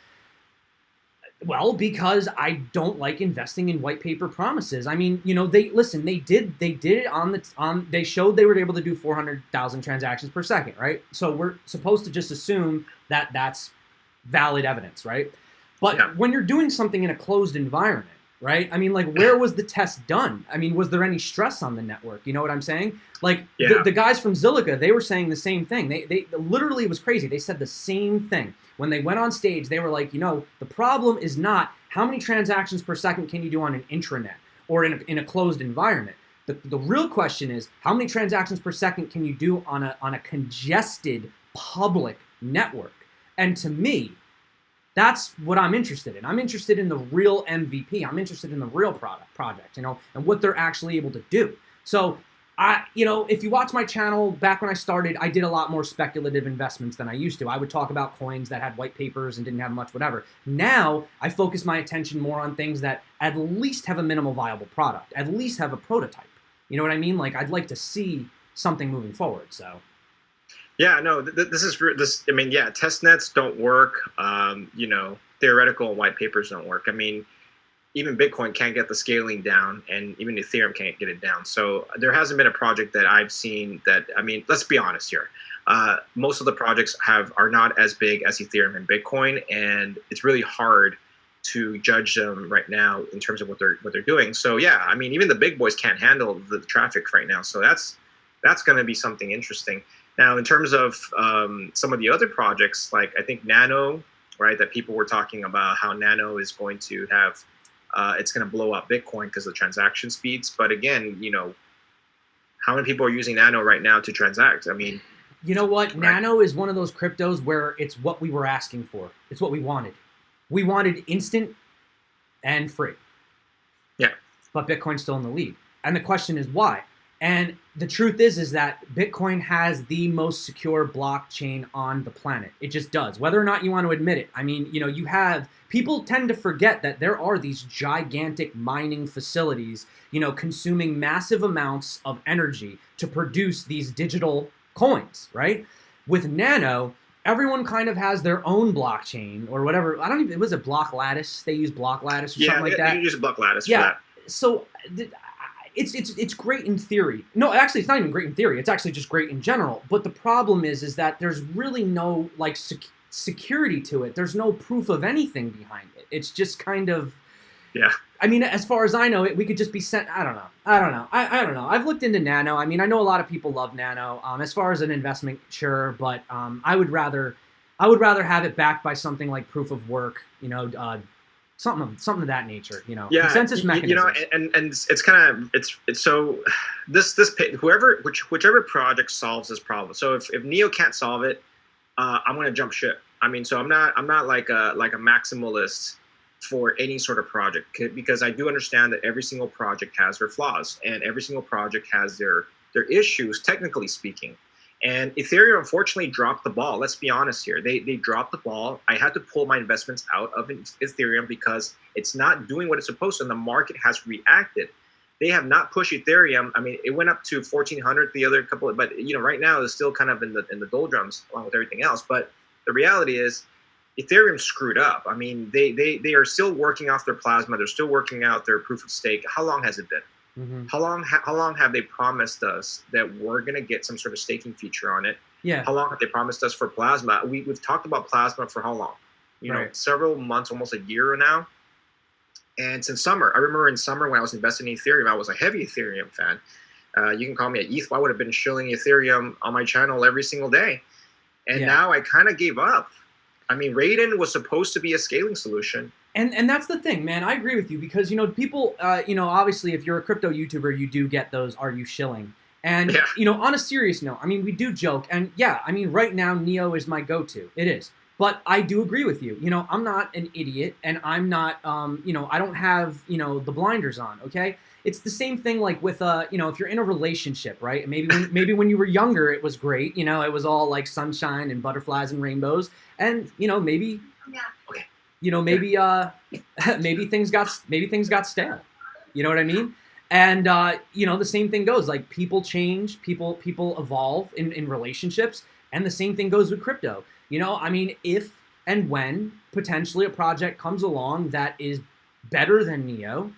[SPEAKER 1] Well, because I don't like investing in white paper promises. I mean, they did it they showed they were able to do 400,000 transactions per second, right? So we're supposed to just assume that that's valid evidence, right? But
[SPEAKER 2] Yeah.
[SPEAKER 1] when you're doing something in a closed environment, right? I mean, like, where was the test done? I mean, was there any stress on the network? You know what I'm saying? Like,
[SPEAKER 2] Yeah.
[SPEAKER 1] the guys from Zilliqa, they were saying the same thing. They literally, it was crazy. They said the same thing. When they went on stage, they were like, the problem is not how many transactions per second can you do on an intranet or in a closed environment. The real question is how many transactions per second can you do on a congested public network? And to me, that's what I'm interested in. I'm interested in the real MVP. I'm interested in the real project, and what they're actually able to do. So if you watch my channel back when I started, I did a lot more speculative investments than I used to. I would talk about coins that had white papers and didn't have much whatever. Now I focus my attention more on things that at least have a minimal viable product, at least have a prototype. You know what I mean? Like, I'd like to see something moving forward. So.
[SPEAKER 2] Yeah, no, this. I mean, yeah, test nets don't work. Theoretical white papers don't work. I mean, even Bitcoin can't get the scaling down, and even Ethereum can't get it down. So there hasn't been a project that I've seen that. I mean, let's be honest here. Most of the projects are not as big as Ethereum and Bitcoin, and it's really hard to judge them right now in terms of what they're doing. So yeah, I mean, even the big boys can't handle the traffic right now. So that's going to be something interesting. Now, in terms of some of the other projects, like I think Nano, right, that people were talking about how Nano is going to have, it's going to blow up Bitcoin because of the transaction speeds. But again, how many people are using Nano right now to transact? I mean,
[SPEAKER 1] you know what? Right. Nano is one of those cryptos where it's what we were asking for. It's what we wanted. We wanted instant and free.
[SPEAKER 2] Yeah.
[SPEAKER 1] But Bitcoin's still in the lead. And the question is why? And the truth is that Bitcoin has the most secure blockchain on the planet. It just does, whether or not you want to admit it. I mean, people tend to forget that there are these gigantic mining facilities, consuming massive amounts of energy to produce these digital coins, right? With Nano, everyone kind of has their own blockchain or whatever. It was a block lattice. They use block lattice or something like that.
[SPEAKER 2] Yeah, you use a block lattice for that.
[SPEAKER 1] So it's great in theory. No, actually, it's not even great in theory. It's actually just great in general. But the problem is that there's really no security to it. There's no proof of anything behind it. It's just kind of.
[SPEAKER 2] Yeah.
[SPEAKER 1] I mean, as far as I know, we could just be sent. I don't know. I don't know. I've looked into Nano. I mean, I know a lot of people love Nano. As far as an investment, sure, but I would rather have it backed by something like proof of work. Something of that nature,
[SPEAKER 2] Yeah,
[SPEAKER 1] consensus mechanisms.
[SPEAKER 2] And it's kind of it's so whichever project solves this problem. So if Neo can't solve it, I'm gonna jump ship. I mean, so I'm not like a maximalist for any sort of project, because I do understand that every single project has their flaws and every single project has their issues, technically speaking. And Ethereum unfortunately dropped the ball. Let's be honest here. They dropped the ball. I had to pull my investments out of Ethereum because it's not doing what it's supposed to, and the market has reacted. They have not pushed Ethereum. I mean, it went up to 1,400 the other couple, but right now it's still kind of in the doldrums along with everything else. But the reality is, Ethereum screwed up. I mean, they are still working off their plasma. They're still working out their proof of stake. How long has it been? Mm-hmm. How long have they promised us that we're going to get some sort of staking feature on it?
[SPEAKER 1] Yeah.
[SPEAKER 2] How long have they promised us for plasma? We've talked about plasma for how long? Several months, almost a year now. And since summer, I remember in summer when I was investing in Ethereum, I was a heavy Ethereum fan. You can call me a ETH. I would have been shilling Ethereum on my channel every single day. And now I kind of gave up. I mean, Raiden was supposed to be a scaling solution.
[SPEAKER 1] And that's the thing, man. I agree with you because, people, obviously if you're a crypto YouTuber, you do get those, are you shilling? And, on a serious note, I mean, we do joke. And yeah, I mean, right now, Neo is my go-to. It is. But I do agree with you. I'm not an idiot and I'm not, I don't have, the blinders on, okay? It's the same thing like with, if you're in a relationship, right? Maybe when you were younger, it was great. It was all like sunshine and butterflies and rainbows. And, maybe...
[SPEAKER 2] Yeah. Okay.
[SPEAKER 1] Maybe things got stale. You know what I mean? And the same thing goes. Like people change, people evolve in relationships, and the same thing goes with crypto. I mean, if and when potentially a project comes along that is better than Neo,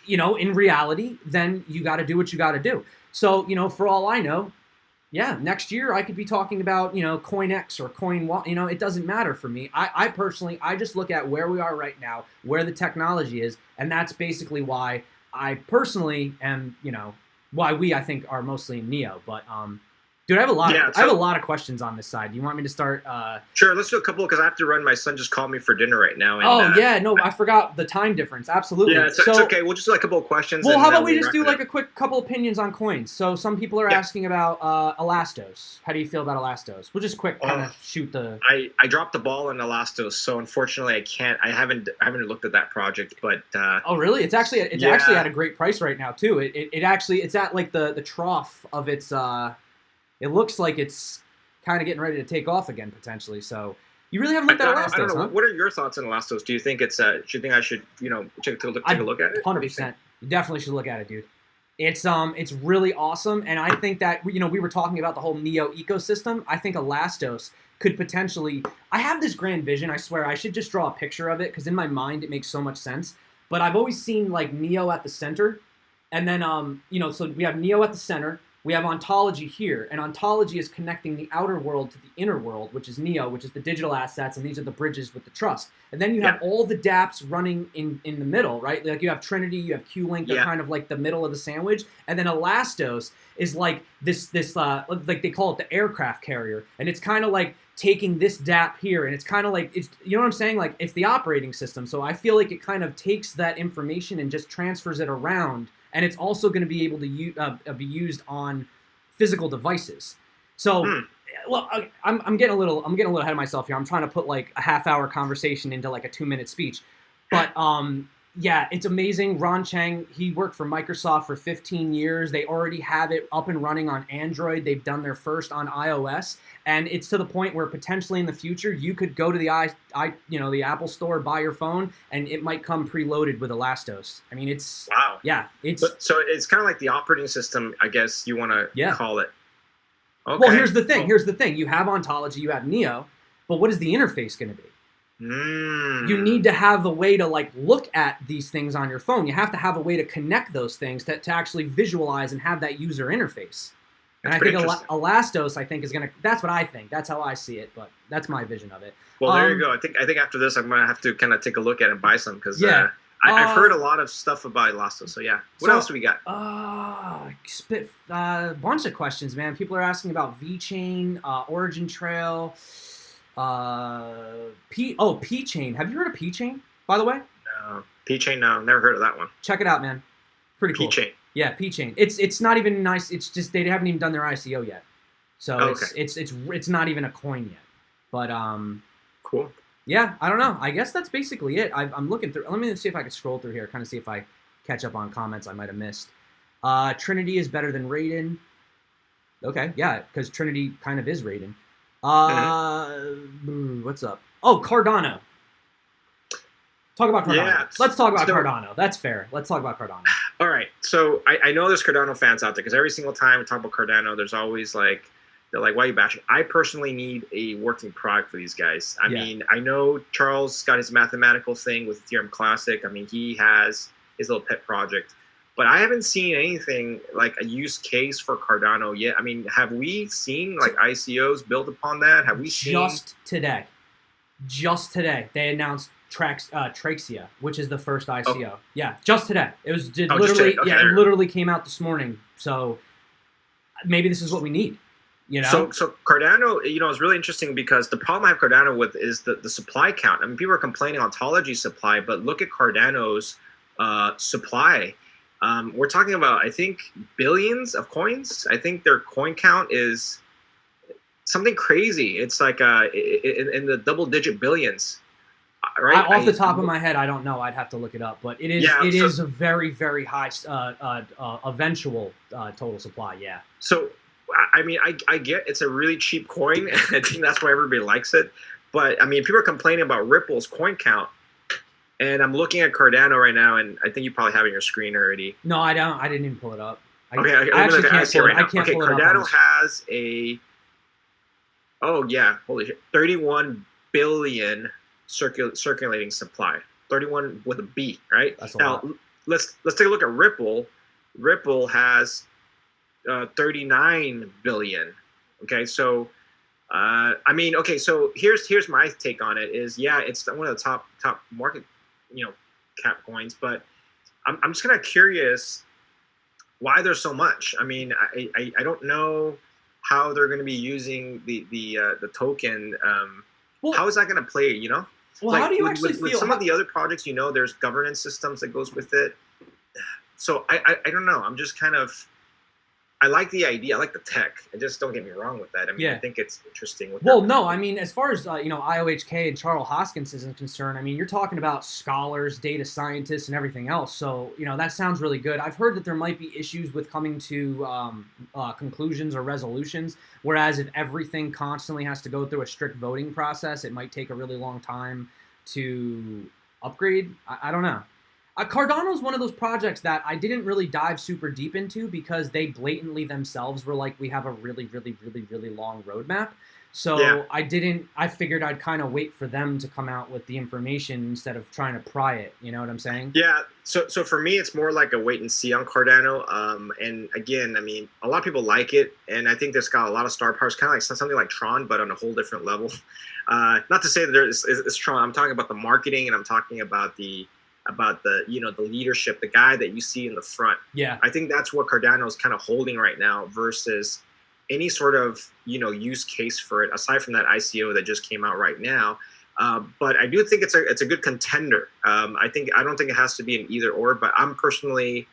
[SPEAKER 1] in reality, then you got to do what you got to do. So, for all I know, yeah, next year I could be talking about, Coin X or Coin Y. It doesn't matter for me. I personally, I just look at where we are right now, where the technology is, and that's basically why I personally am, why I think are mostly in Neo. But dude, I have a lot of questions on this side. Do you want me to start?
[SPEAKER 2] Sure, let's do a couple because I have to run. My son just called me for dinner right now.
[SPEAKER 1] And, I forgot the time difference. Absolutely.
[SPEAKER 2] Yeah, it's okay. We'll just do a couple of questions.
[SPEAKER 1] Well, how about we just do like a quick couple opinions on coins? So some people are asking about Elastos. How do you feel about Elastos? We'll just quick kind of shoot the.
[SPEAKER 2] I dropped the ball on Elastos, so unfortunately I can't. I haven't looked at that project, but.
[SPEAKER 1] Oh really? It's actually at a great price right now too. It's at like the trough of its. It looks like it's kind of getting ready to take off again potentially. So you really haven't looked at Elastos,
[SPEAKER 2] I don't know.
[SPEAKER 1] huh?
[SPEAKER 2] What are your thoughts on Elastos? Do you think it's? Do you think I should, take a look at it?
[SPEAKER 1] 100%. You definitely should look at it, dude. It's really awesome, and I think that we were talking about the whole Neo ecosystem. I think Elastos could potentially. I have this grand vision. I swear, I should just draw a picture of it because in my mind it makes so much sense. But I've always seen like Neo at the center, and then so we have Neo at the center. We have Ontology here, and Ontology is connecting the outer world to the inner world, which is Neo, which is the digital assets, and these are the bridges with the trust. And then you have all the dApps running in the middle, right? Like you have Trinity, you have Q-Link, they're kind of like the middle of the sandwich. And then Elastos is like this like they call it the aircraft carrier, and it's kind of like taking this dApp here, and it's kind of like, you know what I'm saying? Like it's the operating system. So I feel like it kind of takes that information and just transfers it around. And it's also going to be able to be used on physical devices. So, well, I'm getting a little ahead of myself here. I'm trying to put like a half-hour conversation into like a 2-minute speech, but yeah, it's amazing. Ron Chang, he worked for Microsoft for 15 years. They already have it up and running on Android. They've done their first on iOS, and it's to the point where potentially in the future you could go to the Apple Store, buy your phone, and it might come preloaded with Elastos. I mean, it's
[SPEAKER 2] wow.
[SPEAKER 1] Yeah,
[SPEAKER 2] so it's kind of like the operating system, I guess you want to call it. Okay.
[SPEAKER 1] Well, here's the thing. Here's the thing. You have Ontology, you have Neo, but what is the interface going to be? You need to have a way to like look at these things on your phone. You have to have a way to connect those things to actually visualize and have that user interface. And I think Elastos, I think, is going to. That's what I think. That's how I see it. But that's my vision of it.
[SPEAKER 2] Well, there you go. I think after this, I'm going to have to kind of take a look at it and buy some because I've heard a lot of stuff about Elastos. So yeah, what else do we got?
[SPEAKER 1] Bunch of questions, man. People are asking about VeChain, Origin Trail. P-Chain. Have you heard of P-Chain, by the way?
[SPEAKER 2] No. P-Chain, no. Never heard of that one.
[SPEAKER 1] Check it out, man. Pretty cool.
[SPEAKER 2] P-Chain.
[SPEAKER 1] Yeah, P-Chain. It's not even nice. It's just they haven't even done their ICO yet. So it's not even a coin yet. But
[SPEAKER 2] cool.
[SPEAKER 1] Yeah, I don't know. I guess that's basically it. I'm looking through. Let me see if I can scroll through here, kind of see if I catch up on comments I might have missed. Trinity is better than Raiden. Okay, yeah, because Trinity kind of is Raiden. What's up? Oh, Cardano. Talk about Cardano.
[SPEAKER 2] Yeah,
[SPEAKER 1] Let's talk about Cardano. That's fair. Let's talk about Cardano.
[SPEAKER 2] All right. So I know there's Cardano fans out there because every single time we talk about Cardano, there's always like, they're like, why are you bashing? I personally need a working product for these guys. I mean, I know Charles got his mathematical thing with Ethereum Classic. I mean, he has his little pet project. But I haven't seen anything like a use case for Cardano yet. I mean, have we seen like ICOs built upon that? Have we seen?
[SPEAKER 1] Just today, they announced Traxia, which is the first ICO. Yeah, just today. It literally came out this morning. So maybe this is what we need. You know?
[SPEAKER 2] So Cardano, is really interesting because the problem I have Cardano with is the supply count. I mean, people are complaining Ontology supply, but look at Cardano's supply. We're talking about, I think, billions of coins. I think their coin count is something crazy. It's like in the double-digit billions, right?
[SPEAKER 1] Off the top of my head, I don't know. I'd have to look it up. But it is a very, very high eventual total supply, yeah.
[SPEAKER 2] So, I mean, I get it's a really cheap coin, and I think that's why everybody likes it. But, I mean, people are complaining about Ripple's coin count. And I'm looking at Cardano right now, and I think you probably have it on your screen already.
[SPEAKER 1] No, I don't. I didn't even pull it up.
[SPEAKER 2] I actually can't pull it up. Cardano has a... Oh, yeah. Holy shit. 31 billion circulating supply. 31 with a B, right?
[SPEAKER 1] That's a
[SPEAKER 2] Now
[SPEAKER 1] lot.
[SPEAKER 2] let's take a look at Ripple. Ripple has 39 billion. Okay, so I mean, okay, so here's my take on it. Is yeah, it's one of the top market, cap coins, but I'm just kind of curious why there's so much. I mean, I don't know how they're going to be using the token.
[SPEAKER 1] Well,
[SPEAKER 2] how is that going to play? You know,
[SPEAKER 1] well,
[SPEAKER 2] like
[SPEAKER 1] how do you
[SPEAKER 2] with,
[SPEAKER 1] actually
[SPEAKER 2] with
[SPEAKER 1] feel?
[SPEAKER 2] some of the other projects, there's governance systems that goes with it. So I don't know. I'm just kind of, I like the idea. I like the tech. And just don't get me wrong with that. I mean,
[SPEAKER 1] Yeah.
[SPEAKER 2] I think it's interesting.
[SPEAKER 1] Well, no, I mean, as far as IOHK and Charles Hoskins is concerned, I mean, you're talking about scholars, data scientists, and everything else. So, that sounds really good. I've heard that there might be issues with coming to conclusions or resolutions. Whereas if everything constantly has to go through a strict voting process, it might take a really long time to upgrade. I don't know. Cardano is one of those projects that I didn't really dive super deep into because they blatantly themselves were like, we have a really, really, really, really long roadmap. So
[SPEAKER 2] Yeah.
[SPEAKER 1] I figured I'd kind of wait for them to come out with the information instead of trying to pry it. You know what I'm saying?
[SPEAKER 2] Yeah. So for me, it's more like a wait and see on Cardano. And again, I mean, a lot of people like it, and I think there's got a lot of star power. It's kind of like something like Tron, but on a whole different level. Not to say that it's Tron. I'm talking about the marketing, and I'm talking about the the leadership, the guy that you see in the front.
[SPEAKER 1] Yeah.
[SPEAKER 2] I think that's what Cardano is kind of holding right now versus any sort of use case for it aside from that ICO that just came out right now. But I do think it's a good contender. I don't think it has to be an either or, but I'm personally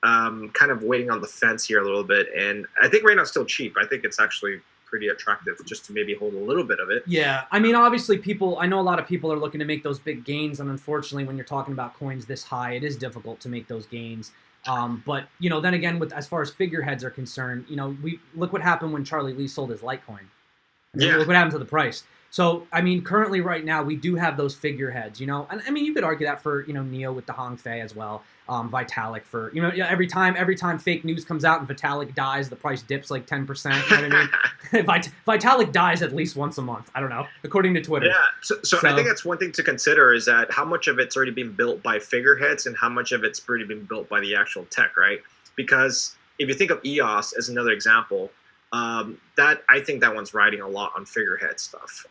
[SPEAKER 2] kind of waiting on the fence here a little bit, and I think right now it's still cheap. I think it's actually pretty attractive just to maybe hold a little bit of it.
[SPEAKER 1] Yeah, I mean, obviously, I know a lot of people are looking to make those big gains, and unfortunately, when you're talking about coins this high, it is difficult to make those gains. But then again, as far as figureheads are concerned, we look what happened when Charlie Lee sold his Litecoin. Look what happened to the price. So, I mean, currently right now, we do have those figureheads, and I mean, you could argue that for, Neo with the Hong Fei as well, Vitalik for, every time fake news comes out and Vitalik dies, the price dips like 10%, you know what I mean? Vitalik dies at least once a month, I don't know, according to Twitter.
[SPEAKER 2] Yeah, so I think that's one thing to consider is that how much of it's already been built by figureheads and how much of it's already been built by the actual tech, right? Because if you think of EOS as another example, that I think that one's riding a lot on figurehead stuff,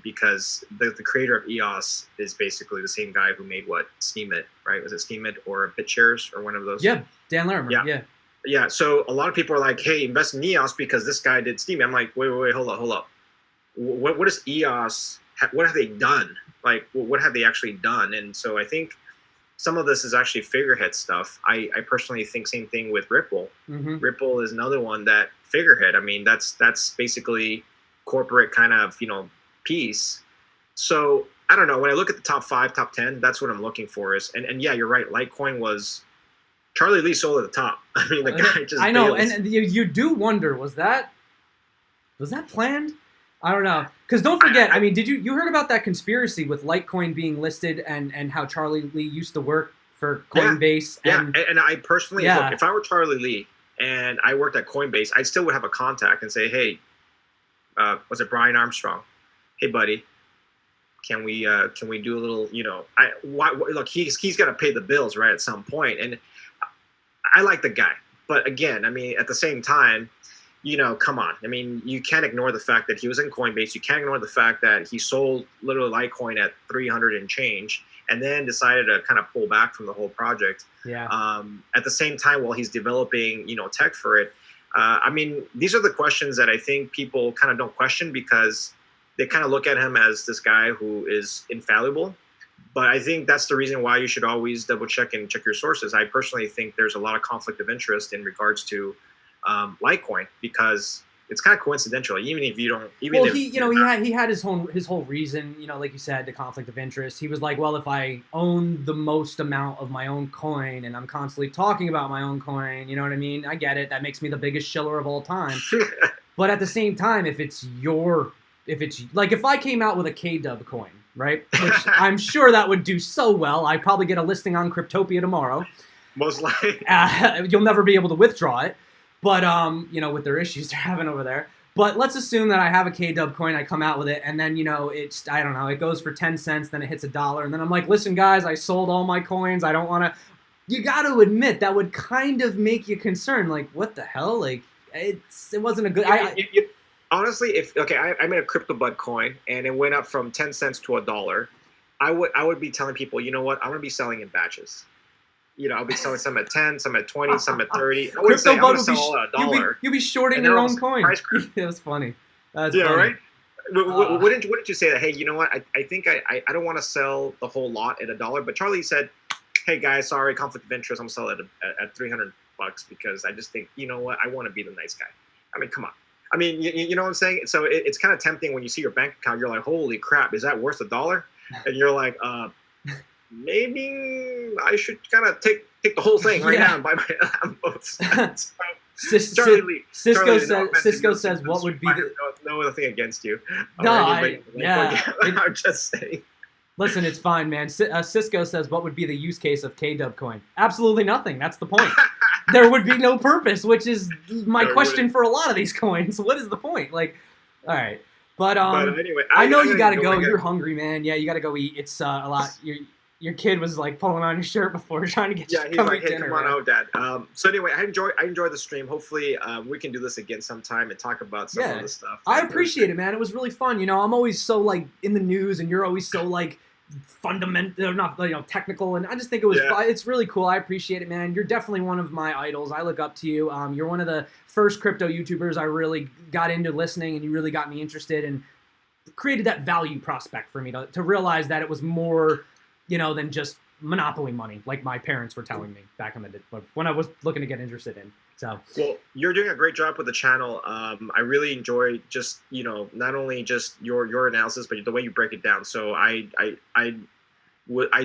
[SPEAKER 2] because the creator of EOS is basically the same guy who made Steemit, right? Was it Steemit or BitShares or one of those?
[SPEAKER 1] Yeah, Dan Larimer.
[SPEAKER 2] Yeah. So a lot of people are like, "Hey, invest in EOS because this guy did Steemit." I'm like, wait, hold up. What is EOS? What have they done? Like, what have they actually done? And so I think some of this is actually figurehead stuff. I personally think same thing with Ripple.
[SPEAKER 1] Mm-hmm.
[SPEAKER 2] Ripple is another one that figurehead. I mean, that's basically corporate kind of piece. So I don't know. When I look at the top 5, top 10, that's what I'm looking for. And yeah, you're right. Litecoin was Charlie Lee sold at the top. I mean, the guy just.
[SPEAKER 1] I know,
[SPEAKER 2] bails.
[SPEAKER 1] and you do wonder, was that planned? I don't know, because don't forget. I mean, did you heard about that conspiracy with Litecoin being listed and how Charlie Lee used to work for Coinbase?
[SPEAKER 2] Yeah, and I personally, look, if I were Charlie Lee and I worked at Coinbase, I still would have a contact and say, hey, was it Brian Armstrong? Hey, buddy, can we do a little, look, he's got to pay the bills, right, at some point, and I like the guy, but again, I mean, at the same time. Come on. I mean, you can't ignore the fact that he was in Coinbase. You can't ignore the fact that he sold literally Litecoin at 300 and change and then decided to kind of pull back from the whole project.
[SPEAKER 1] Yeah.
[SPEAKER 2] At the same time, while he's developing, tech for it. I mean, these are the questions that I think people kind of don't question because they kind of look at him as this guy who is infallible. But I think that's the reason why you should always double check and check your sources. I personally think there's a lot of conflict of interest in regards to Litecoin because it's kind of coincidental. Even if you don't,
[SPEAKER 1] he had his whole reason. Like you said, the conflict of interest. He was like, well, if I own the most amount of my own coin and I'm constantly talking about my own coin, you know what I mean? I get it. That makes me the biggest shiller of all time. But at the same time, if I came out with a KW coin, right, which I'm sure that would do so well, I'd probably get a listing on Cryptopia tomorrow.
[SPEAKER 2] Most likely,
[SPEAKER 1] you'll never be able to withdraw it. But with their issues they're having over there. But let's assume that I have a KW coin, I come out with it, and then, you know, it's, I don't know, it goes for 10 cents, then it hits $1, and then I'm like, listen, guys, I sold all my coins, I don't want to. You got to admit, that would kind of make you concerned. Like, what the hell? Like, it wasn't a good.
[SPEAKER 2] Honestly, if I made a Cryptobud coin and it went up from 10 cents to $1, I would be telling people, you know what, I'm gonna be selling in batches. You know, I'll be selling some at 10, some at 20, some at 30. I wouldn't say I'm gonna sell all at $1.
[SPEAKER 1] You'll be shorting your own coin. It was funny. That's funny.
[SPEAKER 2] Right. Wouldn't you say that? Hey, you know what? I think I don't want to sell the whole lot at $1, but Charlie said, hey guys, sorry, conflict of interest. I'm gonna sell it at $300 because I just think, you know what, I want to be the nice guy. I mean, come on. I mean, you know what I'm saying? So it's kind of tempting when you see your bank account. You're like, holy crap, is that worth $1? And you're like, maybe I should kind of take the whole thing right now and buy my votes.
[SPEAKER 1] Cisco says, what would be the...
[SPEAKER 2] No other thing against you.
[SPEAKER 1] No,
[SPEAKER 2] I'm just saying.
[SPEAKER 1] Listen, it's fine, man. Cisco says, what would be the use case of KW coin? Absolutely nothing. That's the point. There would be no purpose, which is my question for a lot of these coins. What is the point? Like, all right. But
[SPEAKER 2] anyway,
[SPEAKER 1] I know you got to go. You're hungry, man. Yeah, you got to go eat. It's a lot. Your kid was like pulling on your shirt before trying to get you to come eat dinner.
[SPEAKER 2] Come on out, Dad. So anyway, I enjoy the stream. Hopefully, we can do this again sometime and talk about some of this stuff.
[SPEAKER 1] I appreciate it, man. It was really fun. You know, I'm always so like in the news, and you're always so like fundamental, not technical, and I just think it was fun. It's really cool. I appreciate it, man. You're definitely one of my idols. I look up to you. You're one of the first crypto YouTubers I really got into listening, and you really got me interested and created that value prospect for me to realize that it was more, than just monopoly money, like my parents were telling me back in the day when I was looking to get interested in. So,
[SPEAKER 2] well, you're doing a great job with the channel. I really enjoy just not only just your analysis, but the way you break it down. So I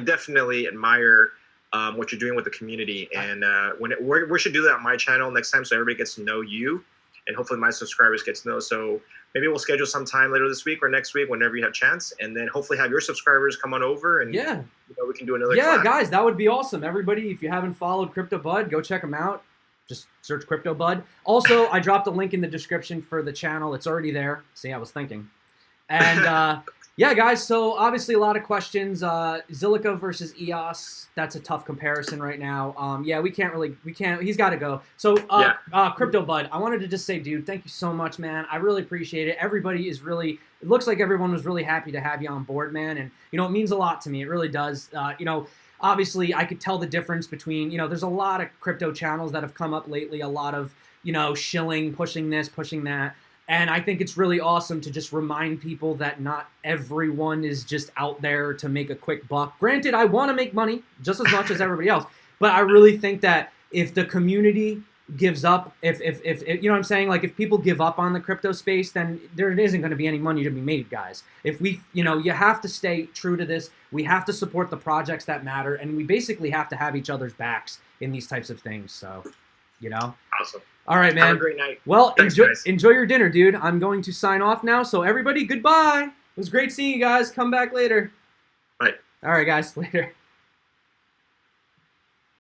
[SPEAKER 2] definitely admire what you're doing with the community, and we should do that on my channel next time, so everybody gets to know you, and hopefully my subscribers get to know. So maybe we'll schedule some time later this week or next week, whenever you have a chance, and then hopefully have your subscribers come on over, and we can do another.
[SPEAKER 1] Yeah, guys, that would be awesome. Everybody, if you haven't followed Cryptobud, go check them out. Just search Cryptobud. Also, I dropped a link in the description for the channel. It's already there. See, I was thinking. And yeah, guys, so obviously a lot of questions. Zilliqa versus EOS, that's a tough comparison right now. Yeah, we can't, he's got to go. So Cryptobud, I wanted to just say, dude, thank you so much, man. I really appreciate it. Everybody is really, it looks like everyone was really happy to have you on board, man. And, it means a lot to me. It really does. Obviously, I could tell the difference between, there's a lot of crypto channels that have come up lately, a lot of, shilling, pushing this, pushing that. And I think it's really awesome to just remind people that not everyone is just out there to make a quick buck. Granted, I want to make money just as much as everybody else, but I really think that if the community gives up, if you know what I'm saying, like if people give up on the crypto space, then there isn't going to be any money to be made, guys. If we, you have to stay true to this. We have to support the projects that matter, and we basically have to have each other's backs in these types of things. So,
[SPEAKER 2] Awesome.
[SPEAKER 1] All right, man.
[SPEAKER 2] Have a great night.
[SPEAKER 1] Well,
[SPEAKER 2] Thanks,
[SPEAKER 1] enjoy your dinner, dude. I'm going to sign off now. So everybody, goodbye. It was great seeing you guys. Come back later.
[SPEAKER 2] Bye.
[SPEAKER 1] All right, guys. Later.